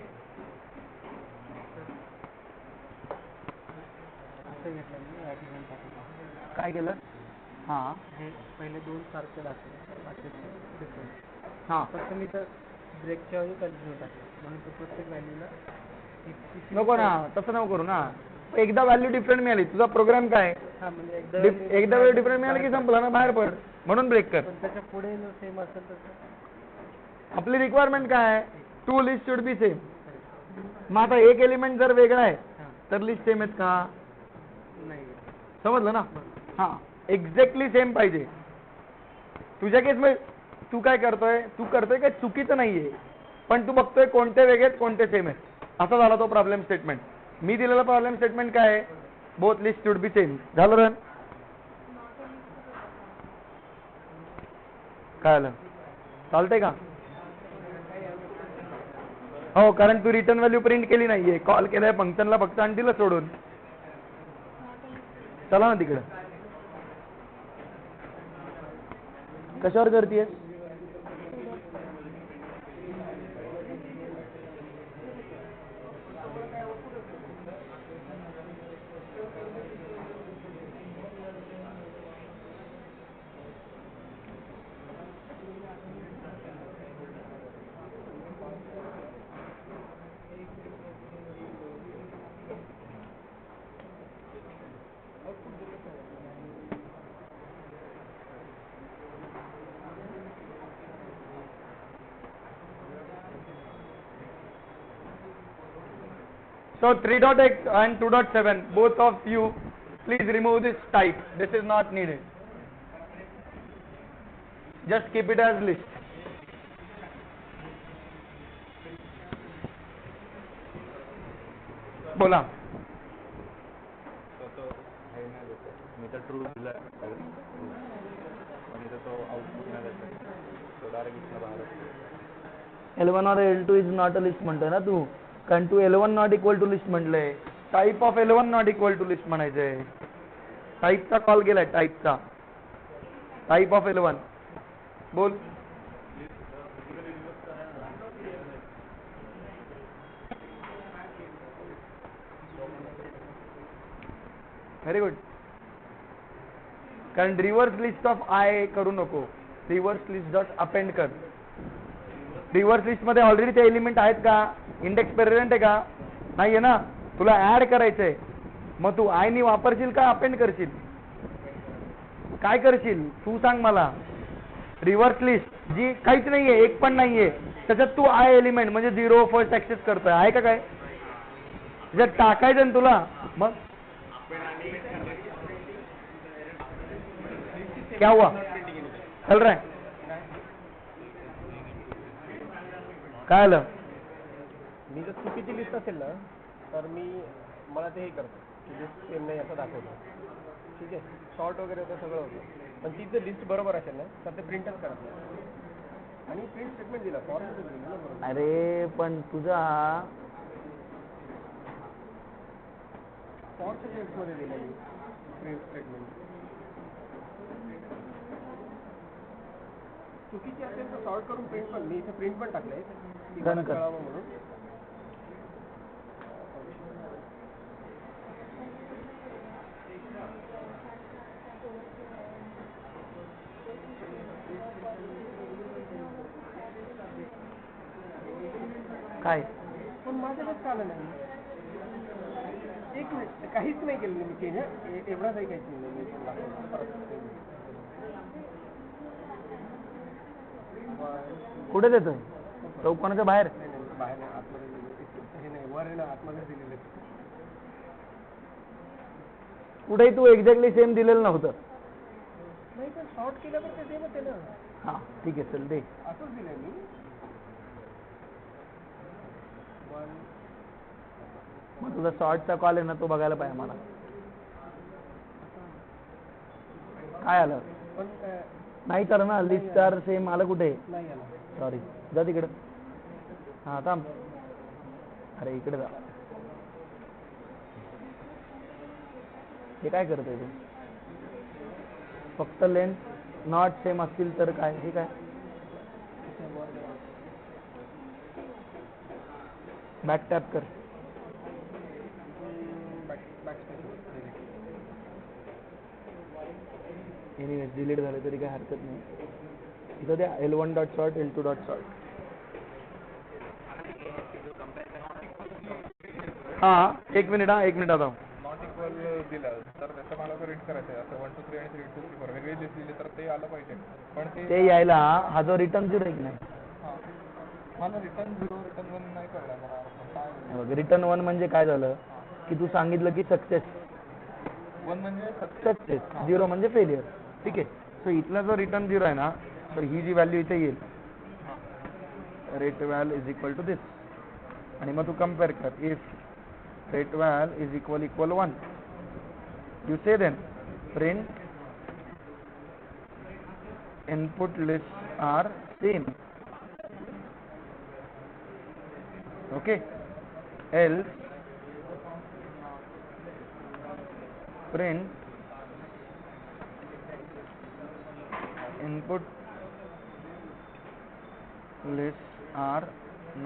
काय केलं. हां, हे पहिले दोन सारखे दाखवले, बाकीचे different. हां, फक्त मी तर ब्रेकच्या वेळी कंटिन्यू टाकले, म्हणून तो प्रत्येक व्हॅल्यूला नको ना, तसं नको करू ना. एकदा व्हॅल्यू डिफरंट मिळाली, तुझा प्रोग्राम काय. हा, म्हणजे एकदा व्हॅल्यू डिफरंट मिळाली की संपला ना, बाहेर पड. म्हणून ब्रेक कर. पण त्याच्या पुढे जर सेम असेल तर आपली रिक्वायरमेंट काय आहे, two list should be same. मग आता एक एलिमेंट जर वेगळा आहे तर लिस्ट सेम आहेत का. नाही. समजलं ना. हां, एक्झॅक्टली सेम पाहिजे. तुझ्या केसमध्ये तू काय करतोय, तू करतोय काय चुकीचं नाहीये, पण तू बघतोय कोणते वेगळे आहेत कोणते सेम आहेत. असा झाला तो प्रॉब्लेम स्टेटमेंट. मी दिलेला प्रॉब्लेम स्टेटमेंट काय आहे, both list should be same. झालं रन. काय आलं, चालतंय का. हो, कारण तू रिटर्न व्हॅल्यू प्रिंट केली नाहीये, कॉल केलाय फंक्शनला फक्त आणि दिलं सोडून. चला ना तिकडे. कशावर करतेस. So 3.x and 2.7, both of you, please remove this type. This is not needed. Just keep it as list. बोला. मी तर ट्रू दिला आणि तो आउटपुट नाही देत, तो डायरेक्ट इथला बाहेर. L1 or L2 is not a list म्हणतोय ना तू, कारण तू L1 not equal to list म्हटलंय. Type of L1 not equal to list म्हणायचंय. टाईपचा कॉल केलाय, टाईपचा. टाईप ऑफ L1 बोल. Very good. कारण रिव्हर्स लिस्ट ऑफ आय करू नको, रिव्हर्स लिस्ट डॉट अपेंड कर. रिव्हर्स लिस्ट मध्ये ऑलरेडी ते एलिमेंट आहेत का, इंडेक्स प्रेझेंट आहे का, नाहीये ना, तुला ऍड करायचंय. मग तू आय नी वापरशील का अपेंड करशील, काय करशील तू सांग मला. रिव्हर्स लिस्ट जी काहीच नाहीये, एक पण नाहीये, त्याच्यात तू आय एलिमेंट म्हणजे 0 फर्स्ट ऍक्सेस करतोय, आहे का काय, त्याच्यात टाकायचं ना तुला. मग क्या हुआ, चल रहा है, काय आलं. मी जर चुकीची लिस्ट असेल ना तर मी मला ते हे करतो की लिस्ट सेम नाही असं दाखवतो. ठीक आहे, शॉर्ट वगैरे होतं सगळं होतं, पण ती जर लिस्ट बरोबर असेल ना तर ते प्रिंटच करत नाही. आणि प्रिंट स्टेटमेंट दिला फॉर्म दिलं ना बरोबर. अरे पण तुझा फॉर्मच्या टेक्स्टमध्ये दिलं मी प्रिंट स्टेटमेंट. चुकीची असेल तर सॉर्ट करून प्रिंट पण, मी इथे प्रिंट पण टाकलंय की मला कळावं म्हणून. काय पण माझ्याकडे आलं नाही. एक मिनिट, काहीच नाही केलं मी चेंज. एवढा काही काहीच नाही मी कुठे देतोय, चौकोनाच्या बाहेर. बाहेर नाही, आतमध्ये हे नाही, वर आहे ना, आतमध्ये दिलेलं. कुठेही तू एक्झॅक्टली सेम दिलेलं नव्हतं. नाही पण शॉर्ट केलं तर ते सेम होते ना. हा ठीक आहे, चल दे. असंच दिलंय मी. मग तुझा शॉर्टचा कॉल आहे ना, तो बघायला पाहिजे मला. काय आलं, पण नाही तर ना लिस्ट स्टार सेम आलं कुठे, नाही आला. सॉरी, जा तिकडे. हा थांब, अरे इकडे जा. हे काय करतोय तू, फक्त लेंथ नॉट सेम असतील तर काय, हे काय, बॅक टॅप कर. एनिवेज डिलीट झाले तरी काही हरकत नाही. इथं द्या L1 dot short, L2 dot short. हा एक मिनिट, हा एक मिनिट आता. नॉट इक्वल दिलं तर त्याचं मला प्रिंट करायचं आहे. असं 1 2 3 आणि 3 2 3 4 वेगळी लिस्ट दिली तर ते आलं पाहिजे. पण ते यायला हा जो रिटर्न 0 आहे की नाही, मला रिटर्न 0 रिटर्न 1 नाही कळलं मला काय. रिटर्न 1 म्हणजे काय झालं की तू सांगितलं की सक्सेस, 1 म्हणजे सक्सेस, 0 म्हणजे फेलियर. ठीक आहे, सो इथला जो रिटर्न 0 आहे ना, तर ही जी व्हॅल्यू इथे येईल, ret val is equal to this. आणि मग तू कम्पेअर कर, if ret val is equal 1, you say then print input list are same. Okay, else print input lists are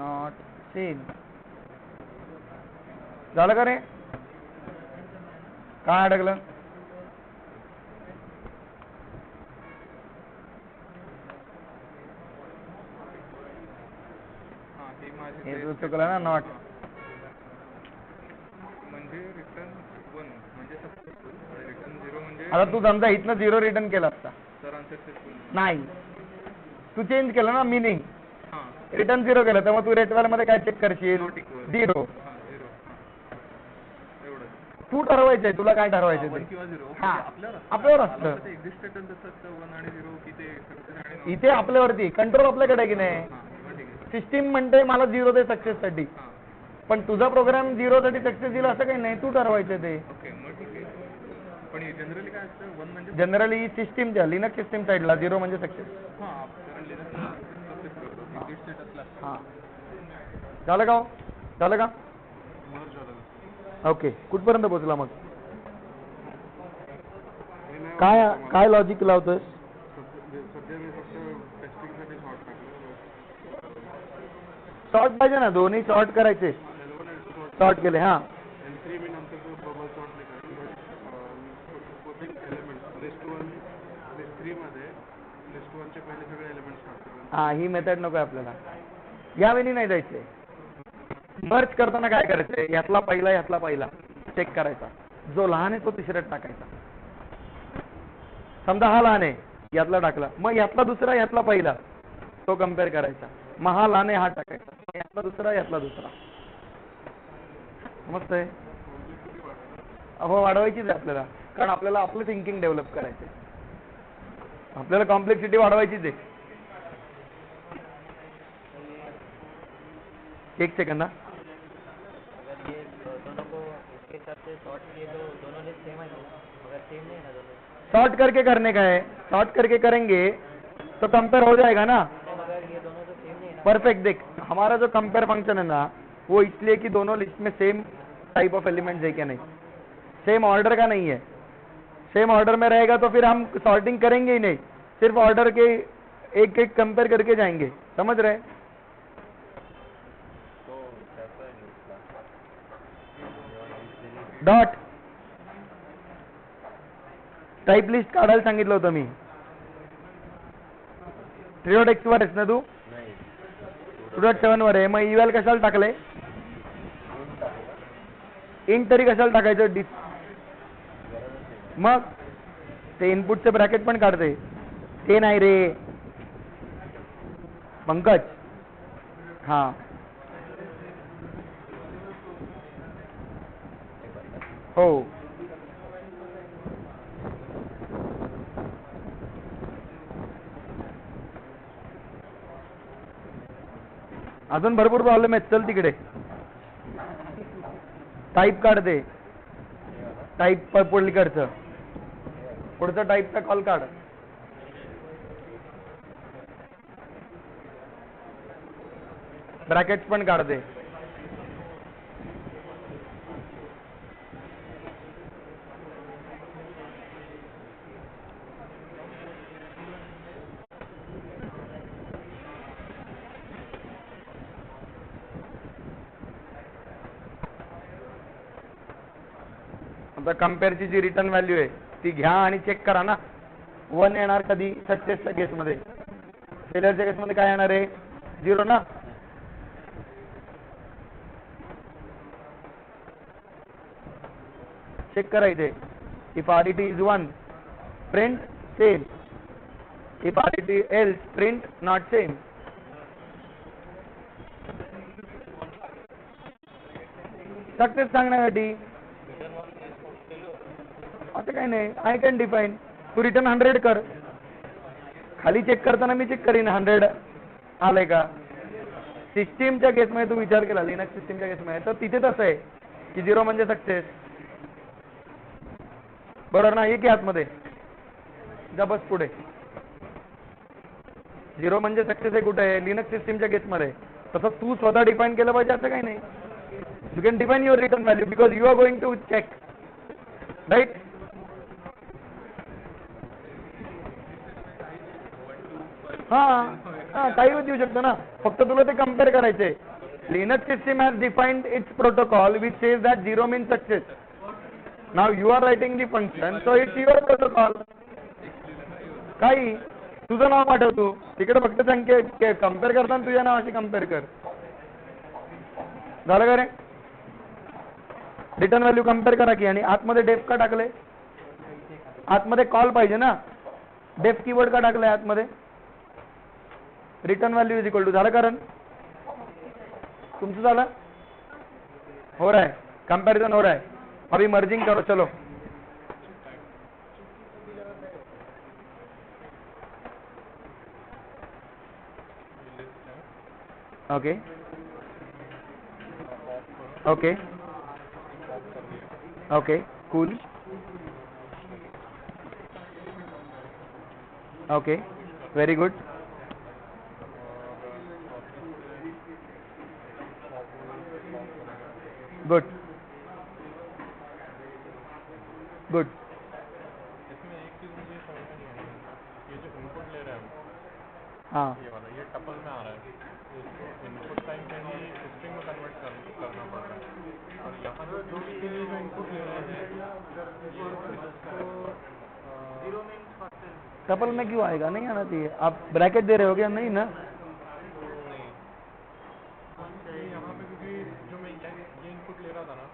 not same. झालं का रे, काय अडकलं. हे तू चुकलं ना, नॉट म्हणजे रिटर्न 1 म्हणजे सक्सेसफुल, रिटर्न 0 म्हणजे आता तू समजा इथनं 0 रिटर्न केला असता, तर अनसक्सेसफुल. नाही तू चेंज केलं ना मिनिंग, हां रिटर्न 0 केलं, तेव्हा तू रेट मध्ये काय चेक करशील, नॉट इक्वल 0. हां 0 एवढं तू ठरवायचंय तुला काय ठरवायचं 1 ते. किंवा 0 हा, आपल्यावर आपल्यावर असतं. ते एक्झिस्टेड तसं 1 आणि 0 की ते सक्सेस आणि इथे आपल्यावरती कंट्रोल आपल्याकडे आहे की नाही. हां मग ठीक आहे. सिस्टीम म्हणते मला 0 दे सक्सेस साठी, हां पण तुझा प्रोग्राम 0 साठी सक्सेस दिला असं काही नाही, तू ठरवायचं ते. ओके मग ठीक आहे. पण जनरली काय असतं 1 म्हणजे जनरली सिस्टीमच्या लिनक्स सिस्टीम साईडला 0 म्हणजे सक्सेस. हां कारण लिनक्स सक्सेस करतो एक्झिट स्टेट असला हां, झालं का हो? झालं का, मर्ज झालं. ओके. कुठपर्यंत पोहोचला मग, काय काय लॉजिक लावतोय. सध्या मी फक्त टेस्टिंगसाठी शॉर्ट टाकलं. शॉर्ट पाहिजे ना, दोन्ही शॉर्ट करायचे, शॉर्ट केले. हां L3 मी नंतर बबल शॉर्ट नाही करत, लिस्ट वरचे पहिले सगळे एलिमेंट्स काढतो. हा, ही मेथड नको आहे आपल्याला, यावेळी नाही जायचंय. मर्ज करताना काय करायचंय, यातला पहिला चेक करायचा, जो लहान आहे तो तिसऱ्यात टाकायचा. समजा हा लहान आहे, यातला टाकला, मग यातला दुसरा, यातला पहिला, तो कम्पेअर करायचा. मग हा लहान आहे, हा टाकायचा, यातला दुसरा, यातला दुसरा. समजतंय? हो, वाढवायचीच आहे आपल्याला, कारण आपल्याला आपलं थिंकिंग डेव्हलप करायचंय, आपल्याला कॉम्प्लेक्सिटी वाढवायचीच आहे. एक सेकंड ना. अगर ये दोनों को इसके हिसाब से सॉर्ट किए तो दोनों लिस्ट सेम है, अगर सेम नहीं है ना दोनों, सॉर्ट करके करने का है, सॉर्ट करके करेंगे तो कंपेयर हो जाएगा ना. अगर ये दोनों तो सेम नहीं है ना. परफेक्ट. देख, हमारा जो कंपेयर फंक्शन है ना, वो इसलिए कि दोनों लिस्ट में सेम टाइप ऑफ एलिमेंट्स है क्या नहीं, सेम ऑर्डर का नहीं है. सेम ऑर्डर में रहेगा तो फिर हम सॉर्टिंग करेंगे ही नहीं, सिर्फ ऑर्डर के एक एक कंपेयर करके जाएंगे. समझ रहे? डॉट टाइप लिस्ट काढायला सांगितलं होतं मी. ट्रिओडेक्स वर आहेस ना तू? 2.7 वर आहे. मग इव्हॅल कशाला टाकले? इंट तरी कशाला टाकायचं? मग ते इनपुटचे ब्रॅकेट पण काढते. ते नाही रे पंकज. हा, हो, अजून भरपूर प्रॉब्लेम आहेत. चल तिकडे. टाईप काढते, टाईप पलीकडचं पुढचा टाईपचा कॉल काढ. ब्रॅकेट्स पण काढते. आता कंपेअरची जी रिटर्न व्हॅल्यू आहे ती घ्या आणि चेक करा ना. 1 येणार कधी? सक्सेसच्या केसमध्ये. फेलियरच्या केसमध्ये काय येणार आहे? 0 ना. चेक करायचे. If RET is 1 print same, if RET else print not same. Success सांगण्यासाठी आता काही नाही, आय कॅन डिफाईन. तू रिटर्न 100 कर. खाली चेक करताना मी चेक करीन 100 आलंय का. सिस्टीमच्या केसमध्ये तू विचार केला, लिनक्स सिस्टीमच्या केसमध्ये, तर तिथे तसं आहे की 0 म्हणजे सक्सेस. बरोबर ना? ये की आतमध्ये जा, बस पुढे. 0 म्हणजे सक्सेस आहे कुठे आहे? लिनक्स सिस्टीमच्या केसमध्ये. तसं तू स्वतः डिफाईन केलं पाहिजे असं काही नाही. You can define your return value because you are going to check, right? हा, काही देऊ शकतो ना, फक्त तुला ते कम्पेअर करायचे. Linux system has defined its protocol which says that 0 means success. Now you are writing the function, so it's your protocol. काही तुझं नाव पाठव तू तिकडे, फक्त संख्या कम्पेअर करताना तुझ्या नावाशी कम्पेअर कर. झालं का रे? रिटर्न व्हॅल्यू कम्पेअर करा की. आणि आतमध्ये डेफ का टाकले? आतमध्ये कॉल पाहिजे ना. डेफ कीवर्ड का टाकलाय आतमध्ये? Return value is equal to. झालं? कारण तुमचं झालं, हो रहा है, कंपैरिजन हो रहा है. अभी मर्जिंग करो. चलो, okay okay okay, cool. Okay, very good. Good good. इसमें एक चीज मुझे समझ में नहीं आई, ये जो इनपुट ले रहे हैं हम, हाँ, ये वाला, ये टपल में आ रहा है, तो इसको इनपुट टाइम कहीं स्ट्रिंग में कन्वर्ट करना पड़ रहा है. और यहाँ जो इसके लिए जो इनपुट ले रहे हैं, ये इसको 0 मीन्स सक्सेस. टपल में क्यों आएगा, नहीं आना चाहिए। आप ब्रैकेट दे रहे हो क्या, नहीं ना। नहीं यहाँ पे क्योंकि जो मैं ये इनपुट ले रहा था ना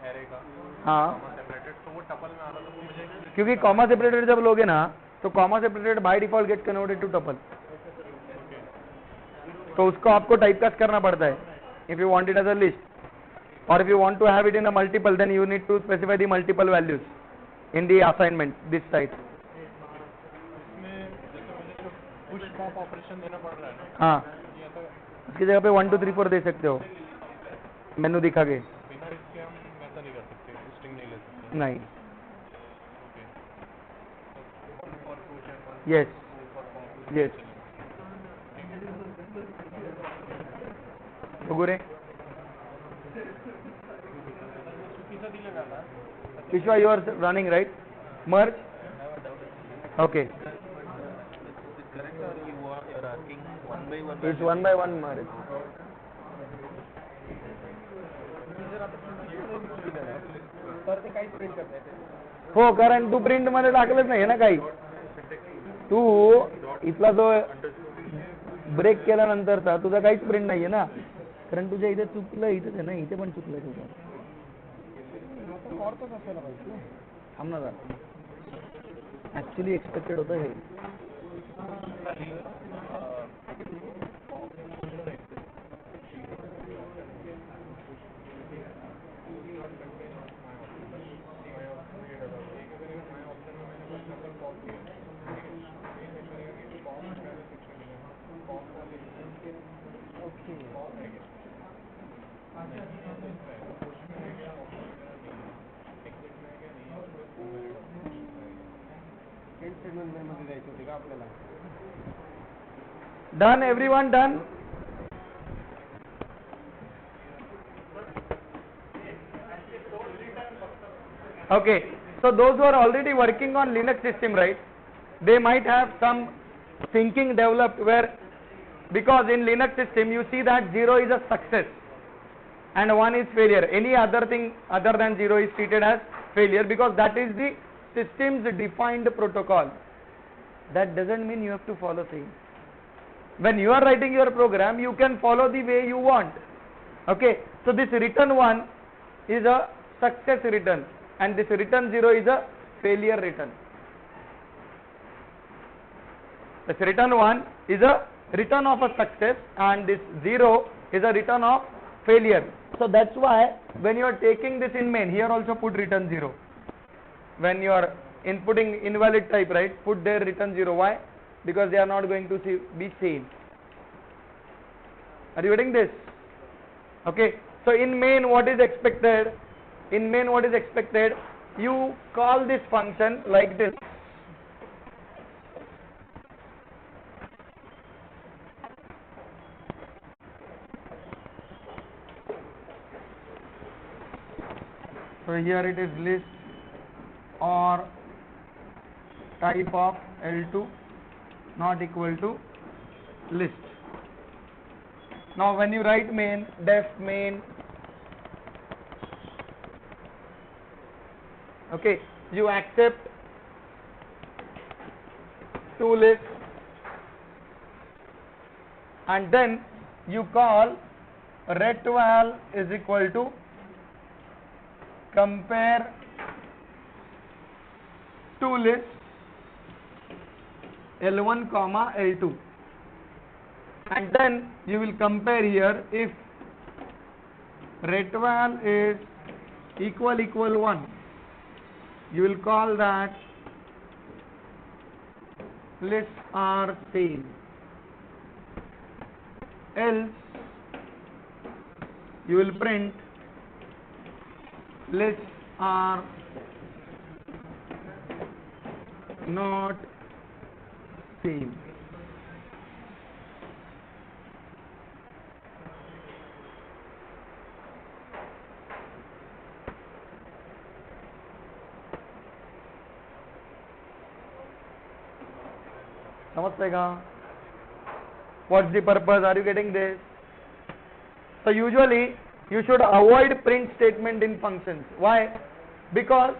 एरे का हाँ, कॉमा सेपरेटेड, तो वो टपल में आ रहा था, तो मुझे क्योंकि कॉमा सेपरेटेड जब लोगे ना तो comma separated by default get converted to tuple, तो उसको आपको टाइपकास्ट करना पड़ता है if you want it as a list, और if you want to have it in a multiple then you need to specify the multiple values in the assignment this side. इसमें जैसे मुझे जो पुश पॉप ऑपरेशन देना पड़ रहा है ना, हाँ, ये ऐसा उसकी जगह पे 1 2 3 4 दे सकते हो मेनू दिखा के। बिना इसके हम ऐसा नहीं कर सकते, स्ट्रिंग नहीं ले सकते। नहीं, ओके, यस यस गुरे चुकीचं दिलं ना आता. Vishwa, you are running right? Merge? Okay. Correct, or you are asking one by one? It's one by one merge. तर ते काहीच प्रिंट करता येते. हो, कारण तू प्रिंट मध्ये टाकलंच नाही ना काही. तू इथला जो ब्रेक केल्यानंतरचा तुझा काहीच प्रिंट नाहीये ना, कारण तुझ्या इथे चुकलं, इथेच आहे ना, इथे पण चुकलं तुझं. ऑर्थच असायला पाहिजे. थांब ना जरा. ऍक्च्युली एक्सपेक्टेड होतं हे. मध्ये जायचं होते का आपल्याला. Done, everyone done? Okay, so those who are already working on Linux system, right, they might have some thinking developed where, because in Linux system you see that 0 is a success and 1 is failure. Any other thing other than 0 is treated as failure, because that is the system's defined protocol. That doesn't mean you have to follow same. When you are writing your program, you can follow the way you want. Okay, so this return 1 is a success return and this return 0 is a failure return. This return 1 is a return of a success and this 0 is a return of failure. So that's why when you are taking this in main, here also put return 0. When you are inputting invalid type, right, put there return 0. Why? Because they are not going to be same. Are you getting this? Okay, so in main what is expected? In main what is expected? You call this function like this. So here it is list or type of L2 not equal to list. Now when you write main, def main, okay, you accept to list and then you call retval is equal to compare to list L1 comma L2, and then you will compare here if retval is equal 1, you will call that lists are same, else you will print lists are not same. Samajhega? What's the purpose? Are you getting this? So usually you should avoid print statement in functions. Why? Because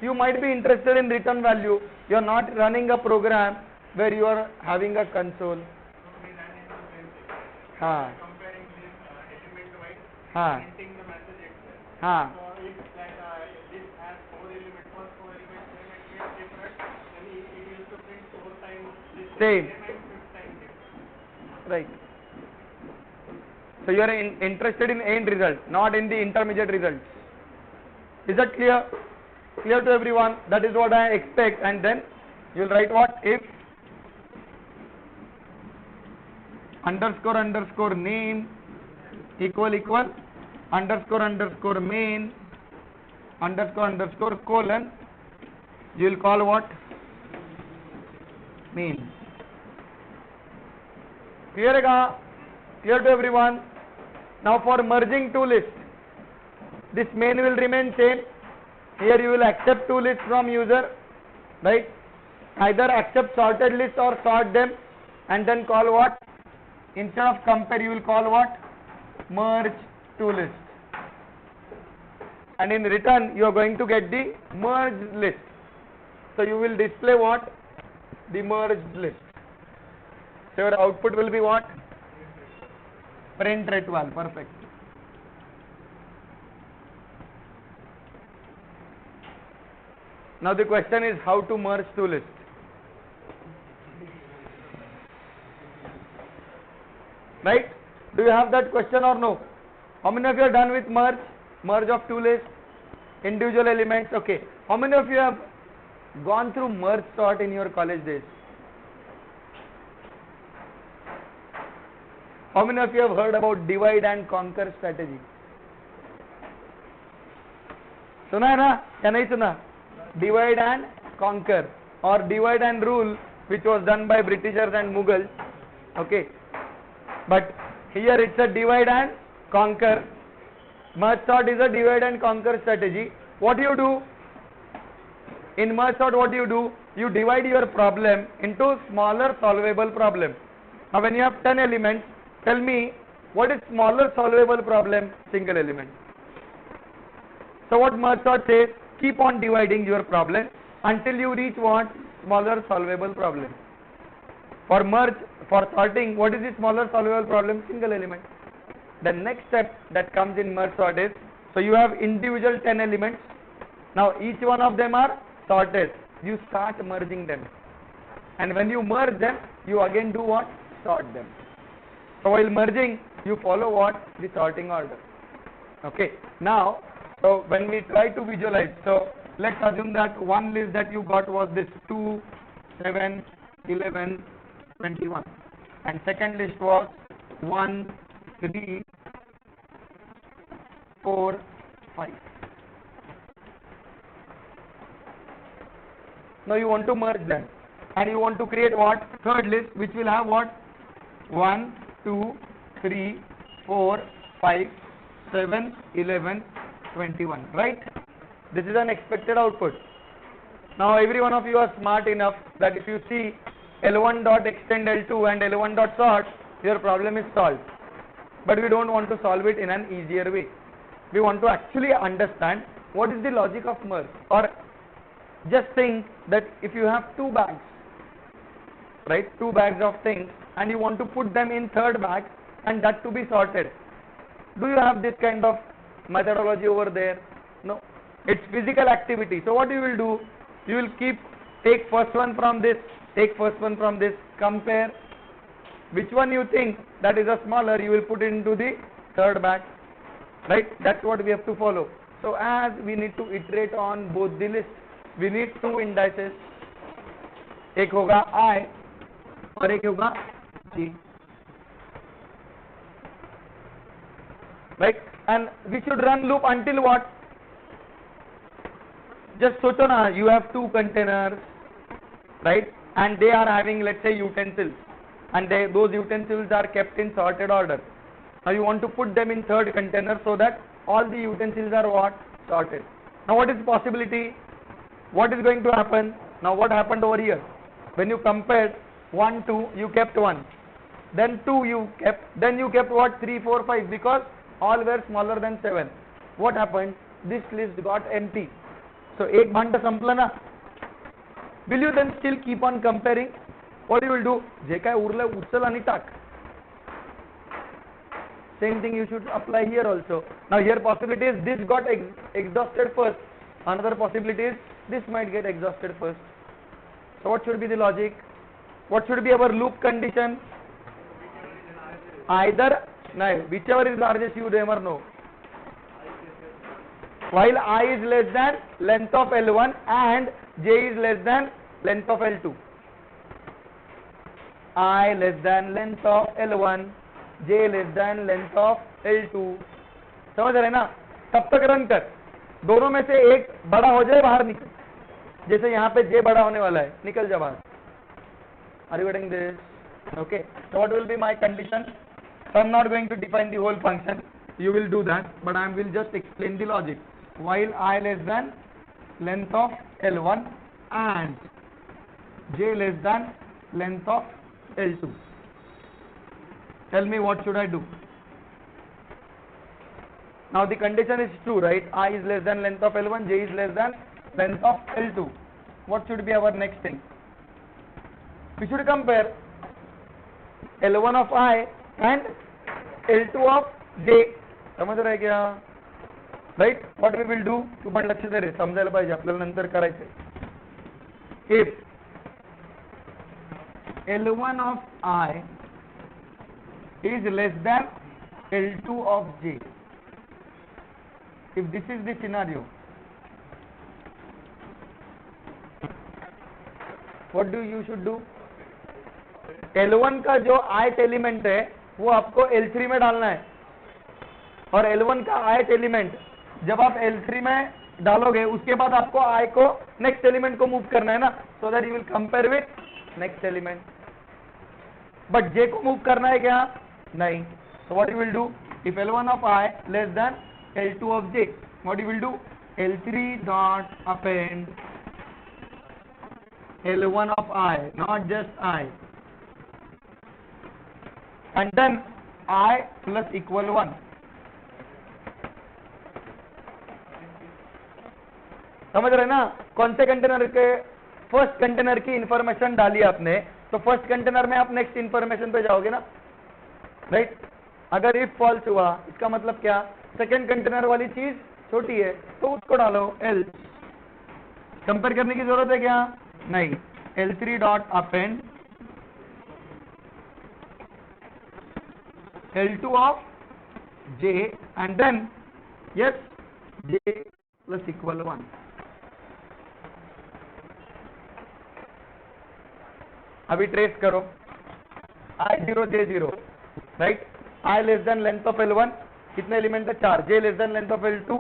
you might be interested in return value. You are not running a program where you are having a console. हाँ हाँ हाँ same, right. So you are interested in end result, not in the intermediate results. Is that clear? Clear to everyone? That is what I expect. And then you will write what? If underscore underscore name equal underscore underscore main underscore underscore colon, you will call what? Main. Clear ga? Clear to everyone? Now for merging two lists, this main will remain same. Here you will accept two lists from user, right? Either accept sorted list or sort them, and then call what? Instead of compare, you will call what? Merge two lists. And in return, you are going to get the merged list. So you will display what? The merged list. So your output will be what? Print retrieval. Perfect. Now the question is how to merge two lists. Right? Do you have that question or no? How many of you are done with merge? Merge of two lists, individual elements. Okay. How many of you have gone through merge sort in your college days? How many of you have heard about divide and conquer strategy? सुना है ना या नहीं सुना? Divide and conquer or divide and rule, which was done by Britishers and Mughals. Okay, but here it's a divide and conquer. Merge sort is a divide and conquer strategy. What you do in merge sort? What you do? You divide your problem into smaller solvable problem. Now when you have 10 elements, tell me what is smaller solvable problem? Single element. So what merge sort says? Keep on dividing your problem until you reach what? Smaller solvable problem. For merge, for sorting, what is the smaller solvable problem? Single element. The next step that comes in merge sort is, so you have individual 10 elements. Now each one of them are sorted. You start merging them. And when you merge them, you again do what? Sort them. So while merging, you follow what? The sorting order. Okay. Now, so when we try to visualize, so let's assume that one list that you got was this 2, 7, 11, 21, and second list was 1, 3, 4, 5. Now you want to merge them and you want to create what? Third list, which will have what? 1, 2, 3, 4, 5, 7, 11, 21, right? This is an expected output. Now every one of you are smart enough that if you see L1 dot extend L2 and L1 dot sort, your problem is solved. But we don't want to solve it in an easier way. We want to actually understand what is the logic of merge. Or just think that if you have two bags, right, two bags of things, and you want to put them in third bag and that to be sorted, do you have this kind of methodology over there? No, it's physical activity. So what you will do, you will take first one from this, take first one from this, compare which one you think that is a smaller, you will put it into the third bag, right? That's what we have to follow. So as we need to iterate on both the lists, we need two indices, एक होगा I और एक होगा G, right? And we should run loop until what? Just socho na, you have two containers, right? And they are having, let's say, utensils, and those utensils are kept in sorted order. Now you want to put them in third container so that all the utensils are what? Sorted. Now what is the possibility? What is going to happen? Now what happened over here? When you compared 1, 2, you kept 1. Then 2 you kept. Then you kept what? 3, 4, 5, because all were smaller than 7. What happened? This list got empty. So एक भांड संपलं ना. Will you then still keep on comparing? What you will do? जे काय उरलं उचल आणि टाक. Same thing you should apply here also. Now here possibility is this got exhausted first. Another possibility is this might get exhausted first. So what should be the logic? What should be our loop condition? Either, no, whichever is largest you never know. While I is less than length of L1 and J is less than length of L2. I less than length of L1, J less than length of L2. समझ रहे ना? तब तक run कर, दोनों में से एक बड़ा हो जाए बाहर निकल. जैसे यहाँ पे J बड़ा होने वाला है, निकल जा बाहर. Are you getting this? Okay. So what will be my condition? So I am not going to define the whole function. You will do that, but I will just explain the logic. While I less than length of L1 and J less than length of L2. Tell me what should I do? Now the condition is true, right? I is less than length of L1, J is less than length of L2. What should be our next thing? We should compare L1 of I and L2 of J. समझ रहे क्या? Right? What we will do? तू पण लक्ष दे रे, समजायला पाहिजे आपल्याला नंतर करायचंय. If L1 of I is less than L2 of J, if this is the scenario, what do you should do? L1 का जो ith एलिमेंट है वो आपको L3 में डालना है, और L1 का ith एलिमेंट जब आप L3 में डालोगे उसके बाद आपको I को नेक्स्ट एलिमेंट को मूव करना है ना, so that you will compare with next element. But J को मूव करना है क्या? नहीं. So what you will do? If L1 of I less then L2 of J, what you will do? L3 dot append L1 of I, not just I, and then I plus equal 1. समझ रहे ना? कौन से container के first container की information डाली आपने, तो फर्स्ट कंटेनर में आप नेक्स्ट इंफॉर्मेशन पे जाओगे ना, राइट? अगर इफ फॉल्स हुआ इसका मतलब क्या? सेकेंड कंटेनर वाली चीज छोटी है तो उसको डालो एल्स. कंपेयर करने की जरूरत है क्या? नहीं. L3 dot append L2 of J and then yes J plus equal 1. अभी ट्रेस करो. I0 J0, right? I less than length of L1, कितने एलिमेंट है? 4. J less than length of L2,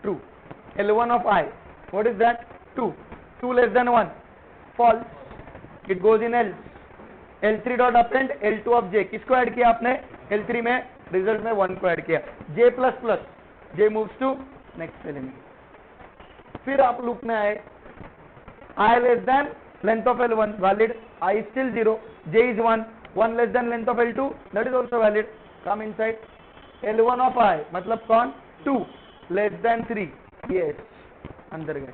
true. L1 of I, what is that? 2. 2 less than 1, false. It goes in else. L3 dot append L2 of J, किसको add किया आपने? L3 में, result में 1 को add किया. J plus plus, J moves to next element. फिर आप loop में आए. I less than length of L1, valid. I is still 0, J is 1, 1 less than length of L2, that is also valid. Come inside. L1 of I मतलब कौन? 2 less than 3, yes, अंदर गए.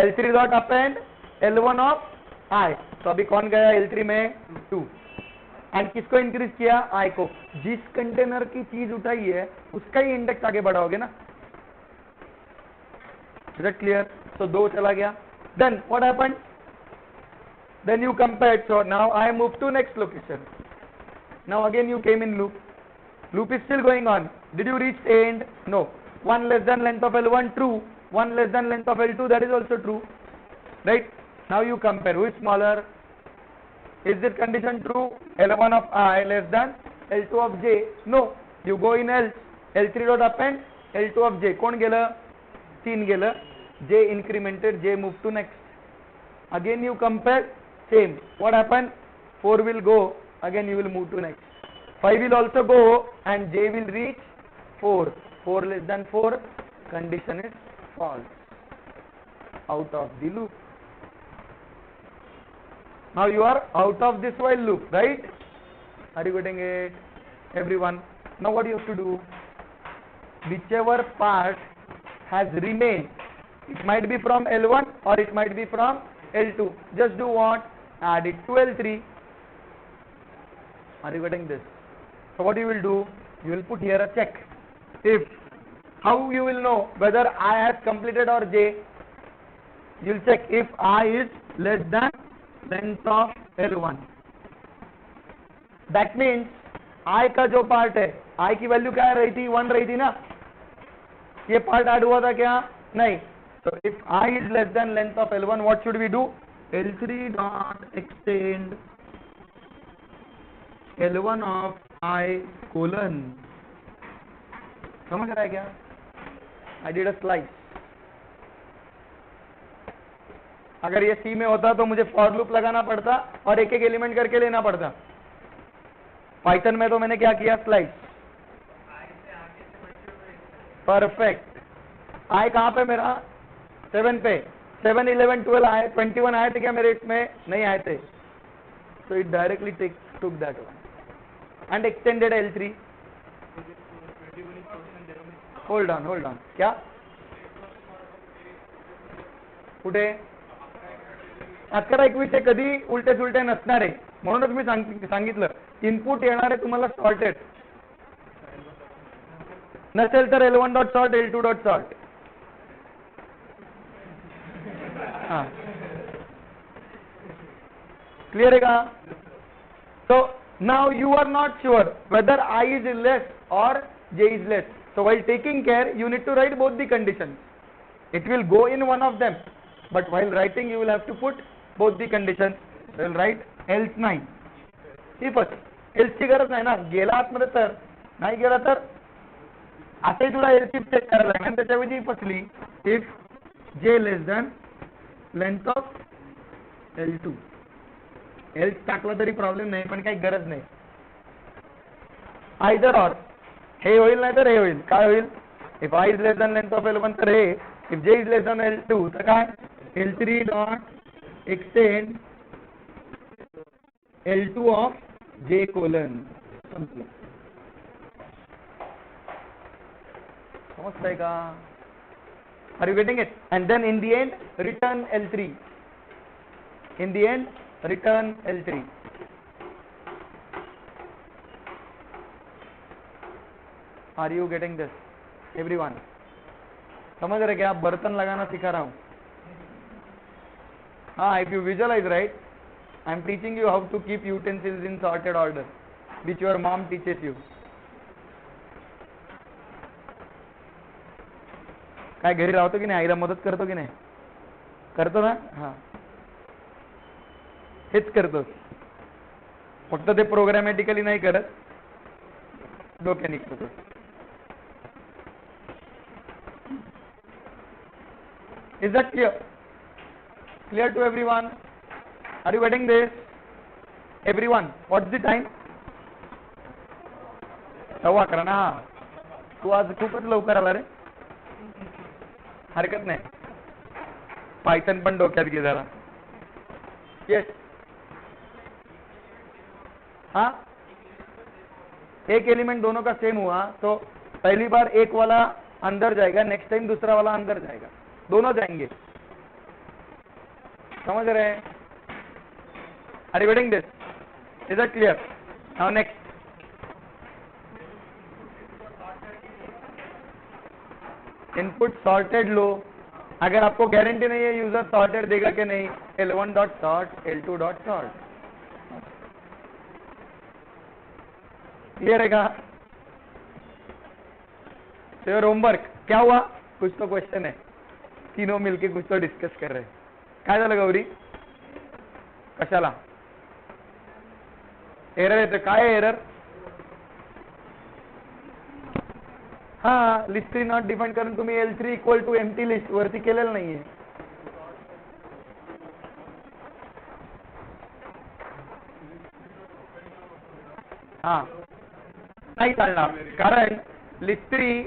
L3 dot append L1 of I, तो अभी कौन गया L3 में? 2. And किसको इंक्रीज किया? I को. जिस कंटेनर की चीज उठाई है उसका ही इंडेक्स आगे बढ़ाओगे ना. Is that clear? So 2 चला गया. Then what happened? Then you compared. So now I move to next location. Now again you came in loop. Loop is still going on. Did you reach end? No. 1 less than length of L1, true. 1 less than length of L2, that is also true. Right? Now you compare. Who is smaller? Is this condition true? L1 of I less than L2 of J. No. You go in else. L3 dot append L2 of J. कौन गेलं? 3 गेलं. J incremented. J moved to next. Again you compare. Same. What happened? 4 will go. Again you will move to next. 5 will also go and J will reach 4. 4 less than 4. Condition is false. Out of the loop. Now you are out of this while loop, right? Are you getting it? Everyone. Now what you have to do? Whichever part has remained It might be from L1 or it might be from L2. Just do what? Add it to L3. Are you getting this? So what you will do? You will put here a check. If, how you will know whether I has completed or J? You will check if I is less than length of L1. That means I का जो part है, I की value क्या रही थी? 1 रही थी ना? ये part add हुआ था क्या? नहीं. So if I is less than length of L1, what should we do? L3 dot extend L1 of I colon. समझ रहा है क्या? I did a slice. अगर ये C में होता तो मुझे for loop लगाना पड़ता और एक एक एलिमेंट करके लेना पड़ता. पाइथन में तो मैंने क्या किया? स्लाइस. परफेक्ट. आई कहाँ पे मेरा? 7 पे. 7, 11, 12 आए, 21 आए थे क्या मेरे इसमें? नहीं आए थे. So it directly took that one and extended L3. Hold on. क्या? कुठे? अकरा 21 कधी उलटे सुलटे नसणार आहे, म्हणूनच मी सांगितलं इनपुट येणार आहे तुम्हाला सॉर्टेड. नसेल तर L1 dot sort, L2 dot sort. हाँ, क्लियर है का? So now you are not sure whether I is less or J is less. So while taking care, you need to write both the conditions. It will go in one of them, but while writing you will have to put both the conditions. You will write else 9. If else ची गरज नाही ना, गेला आतमध्ये तर, नाही गेला तर असंही तुला else चेक करायला लागणार. त्याच्याऐवजी फसली if J less than length of L2. else टाकला तरी प्रॉब्लेम नाही, पण काही गरज नाही. आयदर ऑर हे होईल नाही तर हे होईल. काय होईल? If I is less than length of L1 तर हे, if J is less than L2 तर काय? L3 dot extend L2 of J colon. समजतंय का? Are you getting it? And then in the end return L3. In the end return L3. Are you getting this? Everyone? समझ रहे क्या? बर्तन लगाना सिखा रहा हूँ. हाँ, if you visualize right, I am teaching you how to keep utensils in sorted order, which your mom teaches you. काय घरी राहतो की नाही? आईला मदत करतो की नाही? करतो ना? हाँ, हेच करतो. फक्त ते प्रोग्रामॅटिकली नाही करत, डोक्याने करतो. Is that clear? Clear to everyone? Are you getting this? Everyone, what's the time? 11:15 ना. तू आज खूपच लवकर आला रे. हरकत नाही. पायथन पण डोक्यात घे जरा. Yes. हाँ, एक एलिमेंट दोनों का सेम हुआ तो पहली बार एक वाला अंदर जाएगा, नेक्स्ट टाइम दूसरा वाला अंदर जाएगा, दोनों जाएंगे. समझ रहे हैं? Are you getting this? Is that clear? Now next. Input sorted लो. अगर आपको गारंटी नहीं है यूजर सॉर्टेड देगा कि नहीं, L1 dot sort, L2 dot sort. Clear है का? तो योर होमवर्क क्या हुआ? कुछ तो क्वेश्चन है, तीनों मिलके कुछ तो डिस्कस कर रहे हैं. काय झालं गौरी? कशाला एरर येतं? काय एरर? हा, लिस्ट 3 नॉट डिफाइन करून तुम्ही L3 equal to empty list वरती केलेलं नाहीये. हा, नाही चालणार, कारण list 3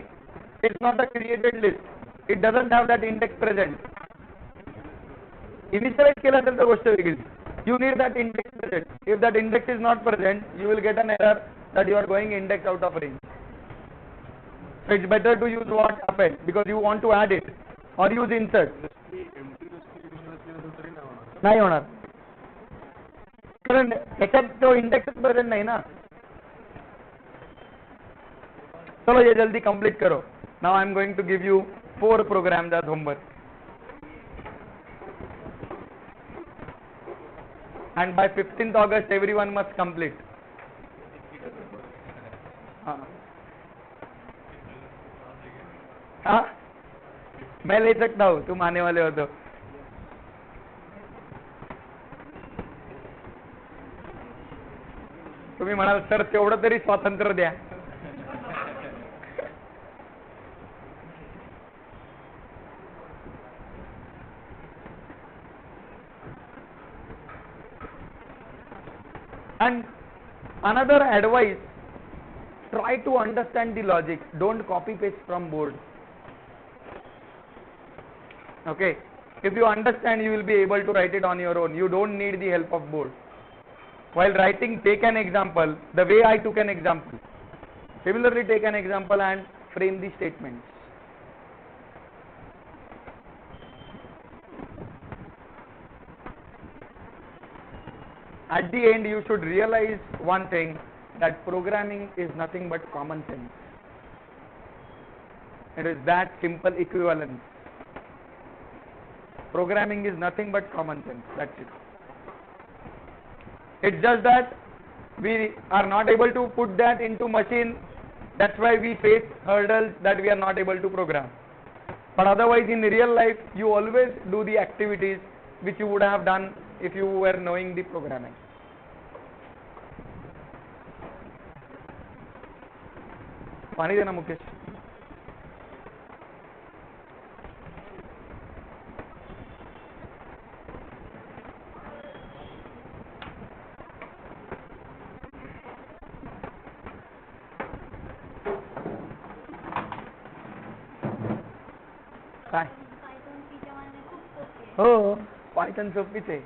is not a created list. It doesn't have that index present. Initialize केलं तर गोष्ट वेगळी. You need that index present. If that index is not present, you will get an error that you are going index out of range. So it's better to use what append because you want to add it. or use insert. Empty list असली तरी नाही होणार. नाही होणार, कारण याच्यात तो index present नाही ना. चलो ये जल्दी कंप्लीट करो. Now I am going to give you 4 programs as homework, and by 15th August everyone must complete. हाँ, मैं ले सकता हूँ, तुम आने वाले हो तो. तुम्ही म्हणाल सर तेवढं तरी स्वातंत्र्य द्या. And another advice, try to understand the logic, don't copy paste from board. Okay, if you understand, you will be able to write it on your own. You don't need the help of board. While writing, take an example the way I took an example. Similarly, take an example and frame the statements. At the end, you should realize one thing, that programming is nothing but common sense. It is that simple equivalence. Programming is nothing but common sense, that's it. It's just that we are not able to put that into machine, that's why we face hurdles that we are not able to program. But otherwise in real life, you always do the activities which you would have done if you were knowing the programming. पानी देना मुकेश. काय? हो, Python सोपीच आहे.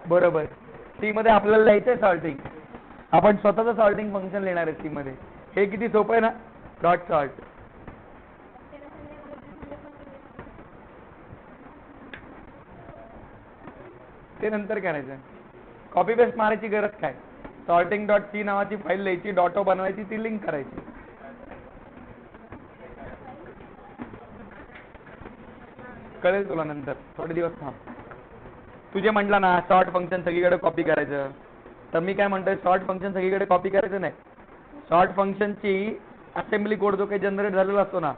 बरोबर. सी मध्ये आपल्याला लिहायचं आहे सॉर्टिंग, आपण स्वतःचं सॉर्टिंग फंक्शन लिहिणार आहे सी मध्ये. हे किती सोपं आहे ना, डॉट सॉर्ट. ते नंतर करायचं, कॉपी पेस्ट मारायची गरज काय. सॉर्टिंग डॉट सी नावाची फाईल लिहायची, डॉटो बनवायची, ती लिंक करायची. कळेल तुला नंतर, थोडे दिवस थांब. तुझे म्हटलं ना सॉर्ट फंक्शन सगळीकडे कॉपी करायचं, तर मी काय म्हणतोय, सॉर्ट फंक्शन सगळीकडे कॉपी करायचं नाही. सॉर्ट फंक्शनची असेंब्ली कोड जो काही जनरेट झालेला असतो ना,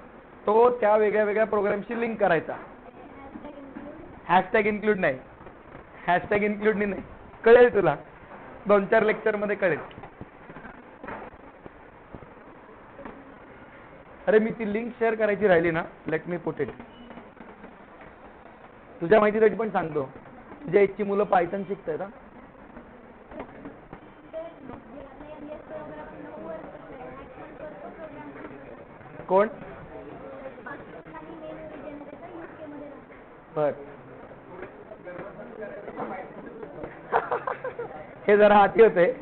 तो त्या वेगळ्या वेगळ्या प्रोग्रामशी लिंक करायचा. हॅशटॅग इन्क्लूड नाही, हॅशटॅग इन्क्लूड नाही. कळेल तुला, 2-4 लेक्चर मध्ये कळेल. अरे मी ती लिंक शेअर करायची राहिली ना, लेट मी पुट इट. तुझ्या माहितीसाठी पण सांगतो, तुझ्या इच्छी मुलं पायथन शिकतायत. कोण? बर, हे जरा हाती होते.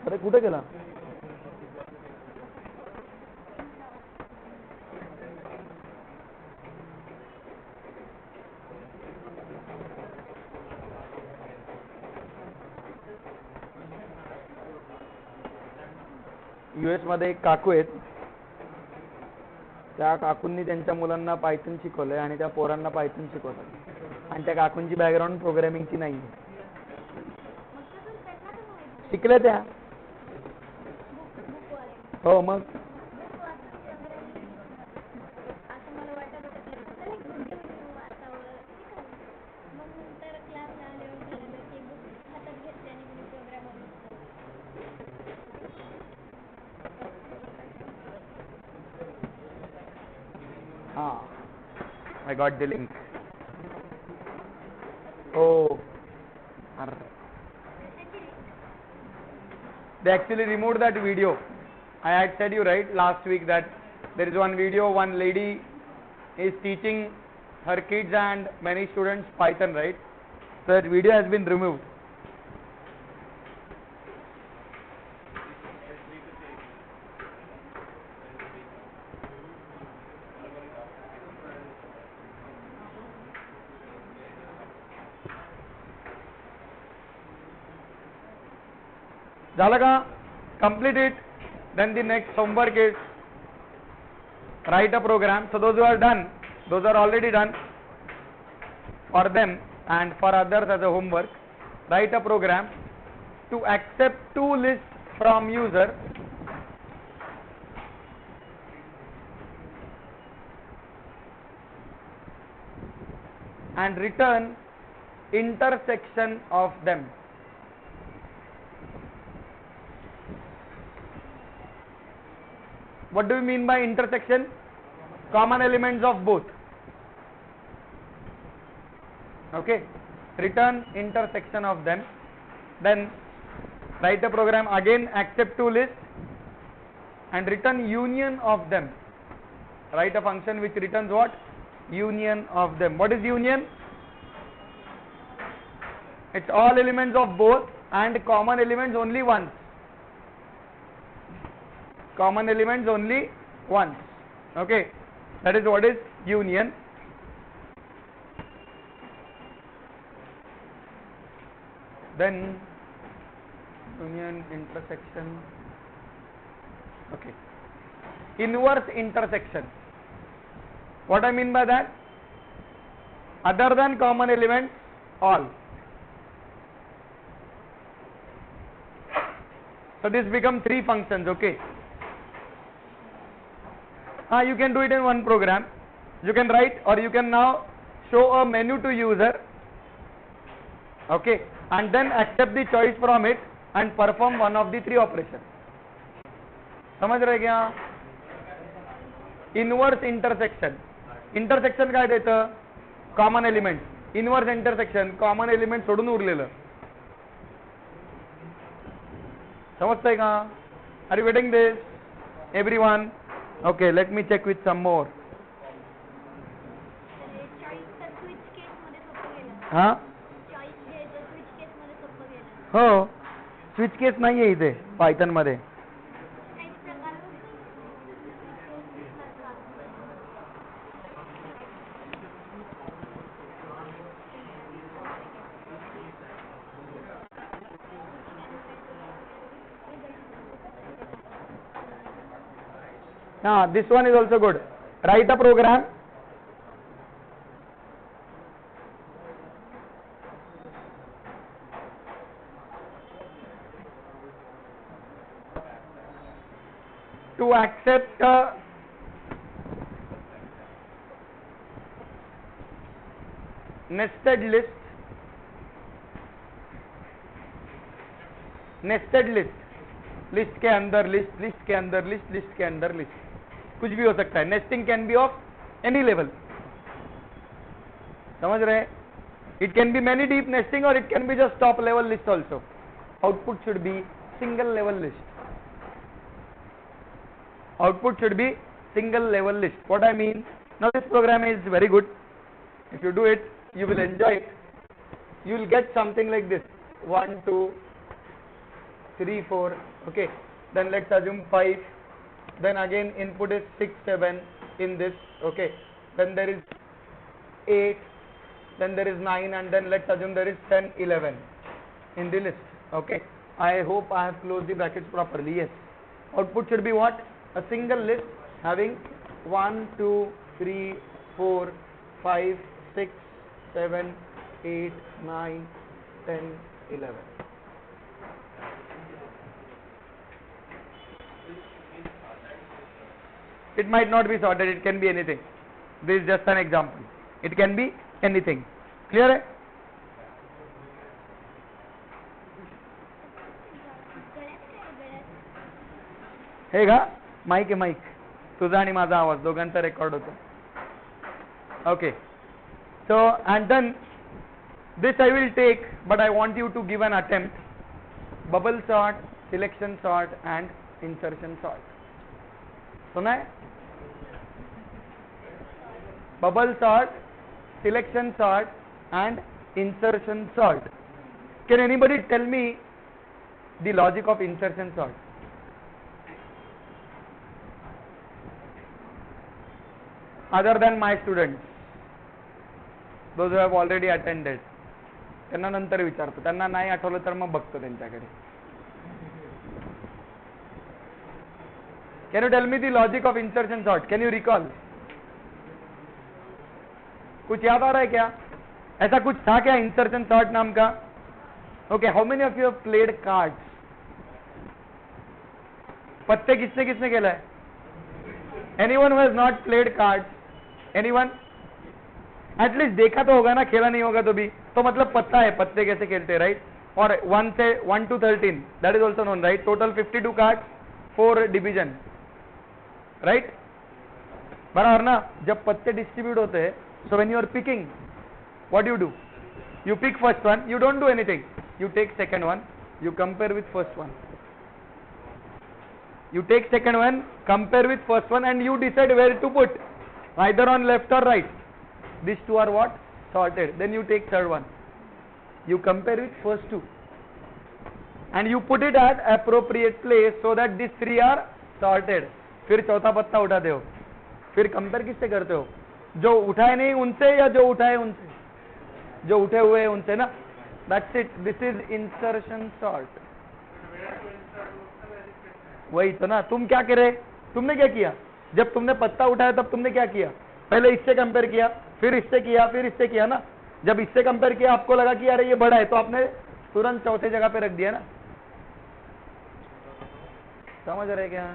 अरे कुठे गेला? US मध्ये एक काकू आहेत, त्या काकूंनी त्यांच्या मुलांना पायथन शिकवलंय आणि त्या पोरांना पायथन शिकवतात, आणि त्या काकूंची बॅकग्राऊंड प्रोग्रामिंगची नाही. शिकल्या त्या. हो मग I got the link. Oh, they actually removed that video. I had said you right last week that there is one video, one lady is teaching her kids and many students Python, right? So that video has been removed. झालं का? Complete it. Then the next homework is write a program. So those who are done, those are already done for them and for others as a homework. Write a program to accept two lists from user and return intersection of them. What do you mean by intersection? Common elements of both. Okay, return intersection of them. Then write a program again, accept two lists and return union of them. Write a function which returns what? Union of them. What is union? It's all elements of both and common elements only once. Common elements only once. Okay, that is what is union. Then union intersection. Okay, inverse intersection. What I mean by that? Other than common elements, all. So this become three functions. Okay. You can do it in one program. You can write, or you can now show a menu to user, okay, and then accept the choice from it and perform one of the three operations. समझ रहे क्या? Inverse intersection. Intersection काय देतं? Common element. Inverse intersection common element सोडून उरलेलं. समजतंय का? Are you getting this? Everyone? Okay, let me check with some more. हाँ? हो, स्विच केस नाही आहे इथे पायथन मध्ये. This one is also good. Write a program to accept nested list. Nested list. List के अंदर लिस्ट, लिस्ट के अंदर लिस्ट, लिस्ट के अंदर लिस्ट, कुछ भी हो सकता है. Nesting can be of any level. समझ रहे? It can be many deep nesting और it can be just top level list also. Output should be single level list. Output should be single level list. What I mean? Now this program is very good. If you do it, you will enjoy it. You will get something like this: 1, 2, 3, 4. Okay. Then let's assume 5. Then again input is 6, 7 in this. Okay. Then there is 8. Then there is 9, and then let's assume there is 10, 11 in the list. Okay. I hope I have closed the brackets properly. Yes. Output should be what? A single list having 1, 2, 3, 4, 5, 6, 7, 8, 9, 10, 11. It might not be sorted, it can be anything. This is just an example. It can be anything. Clear hai? हे का? Mike आहे mike. तुझा आणि माझा आवाज दोघांचा record होतो. Okay. So, and then this I will take, but I want you to give an attempt. Bubble sort, selection sort and insertion sort. सुना है? Bubble sort, selection sort and insertion sort. Can anybody tell me the logic of insertion sort? Other than my students, those who have already attended, त्यांना नंतर विचारतो, त्यांना नाही आठवलं तर मग बघतो त्यांच्याकडे. Can you tell me the logic of insertion sort? Can you recall? कुछ याद आ रहा है क्या? ऐसा कुछ था क्या इंसर्शन सॉर्ट नाम का? Okay, how many of you have played cards? पत्ते किसने किसने खेला है? Anyone who has not played cards? Anyone? At least देखा तो होगा ना, खेला नहीं होगा तो भी, तो मतलब पता है पत्ते कैसे खेलते हैं, राइट? और 1 to 13, that is also known, right? Total 52 cards, 4 division, right? बराबर ना? जब पत्ते डिस्ट्रीब्यूट होते हैं, so when you are picking, what do? You pick first one, you don't do anything. You take second one, you compare with first one. You take second one, compare with first one, and you decide where to put, either on left or right. These two are what? Sorted. Then you take third one. You compare with first two, and you put it at appropriate place so that these three are sorted. फिर चौथा पत्ता उठाते हो, फिर compare किससे करते हो? जो उठाए नहीं उनसे या जो उठाए उनसे? जो उठे हुए हैं उनसे ना. That's it. This is insertion sort. वही तो ना. तुम क्या करे? तुमने क्या किया? जब तुमने पत्ता उठाया तब तुमने क्या किया? पहले इससे कंपेयर किया, फिर इससे किया, फिर इससे किया ना. जब इससे कंपेयर किया, आपको लगा कि अरे ये बड़ा है, तो आपने तुरंत चौथे जगह पे रख दिया ना. समझ रहे क्या?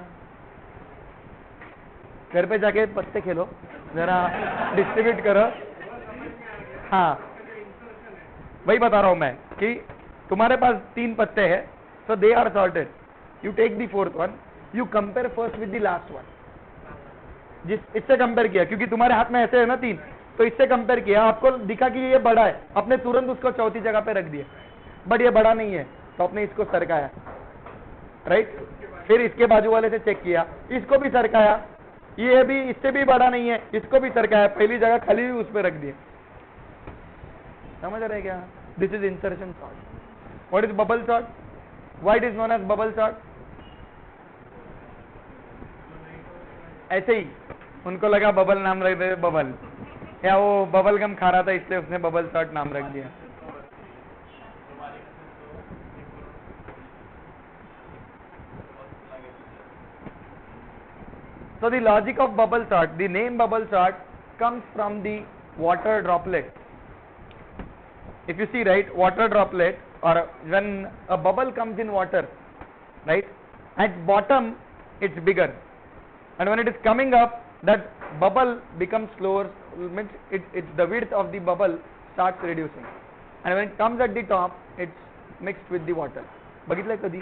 घर पे जाके पत्ते खेलो, जरा डिस्ट्रीब्यूट करो. हाँ, वही बता रहा हूं मैं कि तुम्हारे पास 3 पत्ते हैं, so they are sorted. You take the fourth one, you compare first with the last one. जिस इससे कंपेयर किया, क्योंकि तुम्हारे हाथ में ऐसे है ना 3, तो इससे कंपेयर किया, आपको दिखा कि ये बड़ा है, आपने तुरंत उसको चौथी जगह पे रख दिया. बट ये बड़ा नहीं है, तो आपने इसको सरकाया, राइट? फिर इसके बाजू वाले से चेक किया, इसको भी सरकाया, ये भी इससे भी बड़ा नहीं है, इसको भी सरकाया, पहली जगह खाली हुई उस पर रख दिया. समझ रहे क्या? This is insertion sort. What is bubble sort? Why it is known as bubble sort? ऐसे ही उनको लगा बबल नाम रख दे, बबल, या वो बबल गम खा रहा था इसलिए उसने बबल सॉर्ट नाम रख दिया. So the logic of bubble sort, the name bubble sort comes from the water droplet. If you see, right, water droplet, or when a bubble comes in water, right, at bottom it's bigger, and when it is coming up, that bubble becomes slower, means it's the width of the bubble starts reducing, and when it comes at the top, it's mixed with the water. बघितलंय कधी?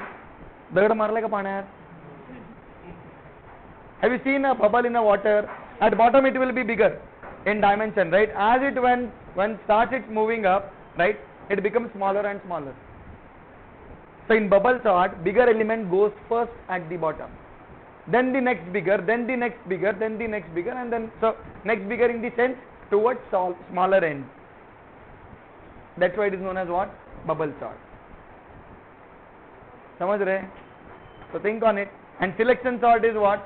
दगड मारलाय का पाण्यात? Have you seen a bubble in the water? At bottom it will be bigger in dimension, right? As it when starts it moving up, right, it becomes smaller and smaller. So in bubble sort, bigger element goes first at the bottom, then the next bigger, then the next bigger, then the next bigger, and then so next bigger in the sense towards smaller end. That's why it is known as what? Bubble sort. समझ रहे? So think on it. And selection sort is what?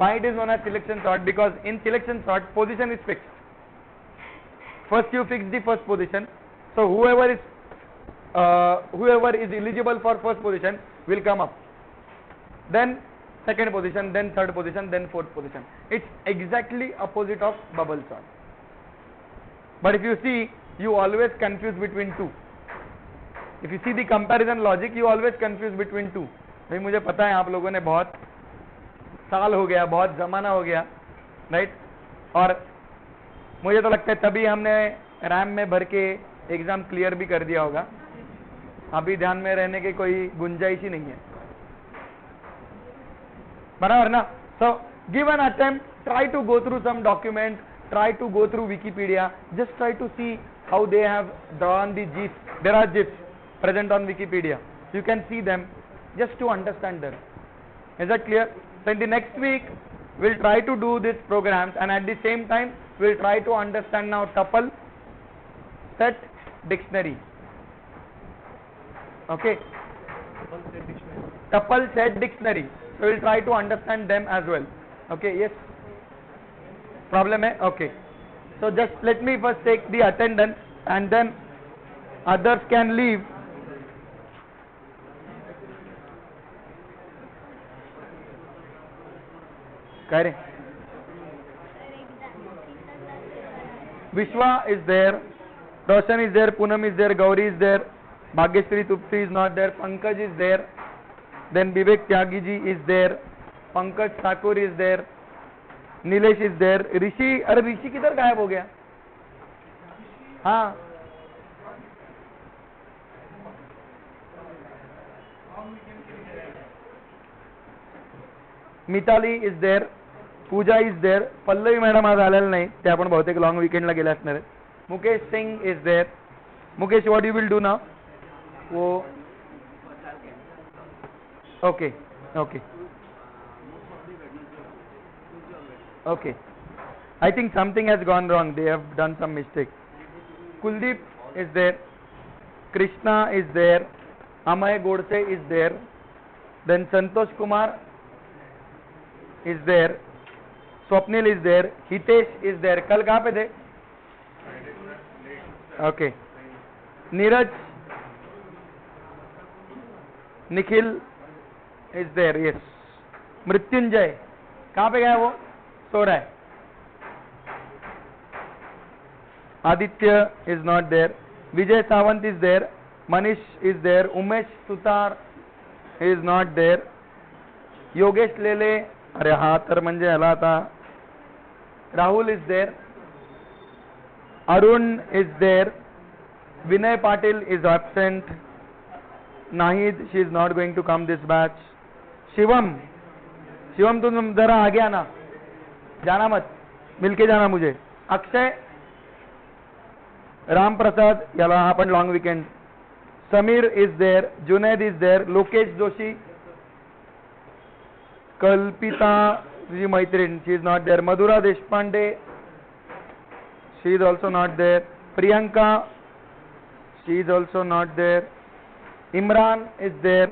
Why it is known as selection sort? Because in selection sort, position is fixed. First you fix the first position, so whoever is eligible for first position will come up, then second position, then third position, then fourth position. It's exactly opposite of bubble sort. But if you see, you always confuse between two. If you see the comparison logic, you always confuse between two. भाई मुझे पता है आप लोगों ने बहुत साल हो गया, बहुत जमाना हो गया, राइट? और मुझे तो लगता है तभी हमने रैम में भर के एग्जाम क्लियर भी कर दिया होगा. अभी ध्यान में रहने की कोई गुंजाइश ही नहीं है, बराबर ना? So give an attempt, try to go through some document, try to go through Wikipedia, just try to see how they have drawn the GIFs. There are GIFs present on Wikipedia. You can see them just to understand them. Is that clear? So in the next week, we'll try to do these programs, and at the same time, we'll try to understand now tuple, set, dictionary. Okay? Tuple, set, dictionary. So we'll try to understand them as well. Okay, yes? Problem hai? Okay. So just let me first take the attendance, and then others can leave. Kare. Vishwa is there, Roshan is there, Poonam is there, Gauri is there, Bhagyashree Tupsi is not there, Pankaj is there, then Vivek Tyagi ji is there, Pankaj Thakur is there, Nilesh is there, Rishi, अरे ऋषि किधर गायब हो गया? हाँ, Mitali is there, Pooja is there, Pallavi madam आज आलेला नाही, ते आपण बहुतेक लॉंग वीकेंडला गेले असणार आहेत. Mukesh Singh is there. Mukesh, what you will do now? वो okay, okay, okay. I think something has gone wrong. They have done some mistake. Kuldeep is there. Krishna is there. Amay Godse is there. Then Santosh Kumar is there. Swapnil is there. Hitesh is there. कल कहाँ पे थे? Okay. Neeraj, Nikhil is there. Yes. Mrityunjay कहाँ पे गया वो? सो रहा है. Aditya is not there. Vijay Sawant is there. Manish is there. Umesh Sutar is not there. Yogesh Lele, अरे हा तर म्हणजे ह्याला आता. Rahul is there. Arun is there. Vinay Patil is absent. Nahid, she is not going to come this batch. Shivam, Shivam तुम जरा आगे आना, जाना मत, मिलके जाना मुझे. अक्षय, राम प्रसाद, याला हा पण long weekend. Sameer is there. Junaid is there. Lokesh Joshi. Kalpita ji मैत्रीण, she is not there. Madhura Deshpande, she is also not there. Priyanka, she is also not there. Imran is there.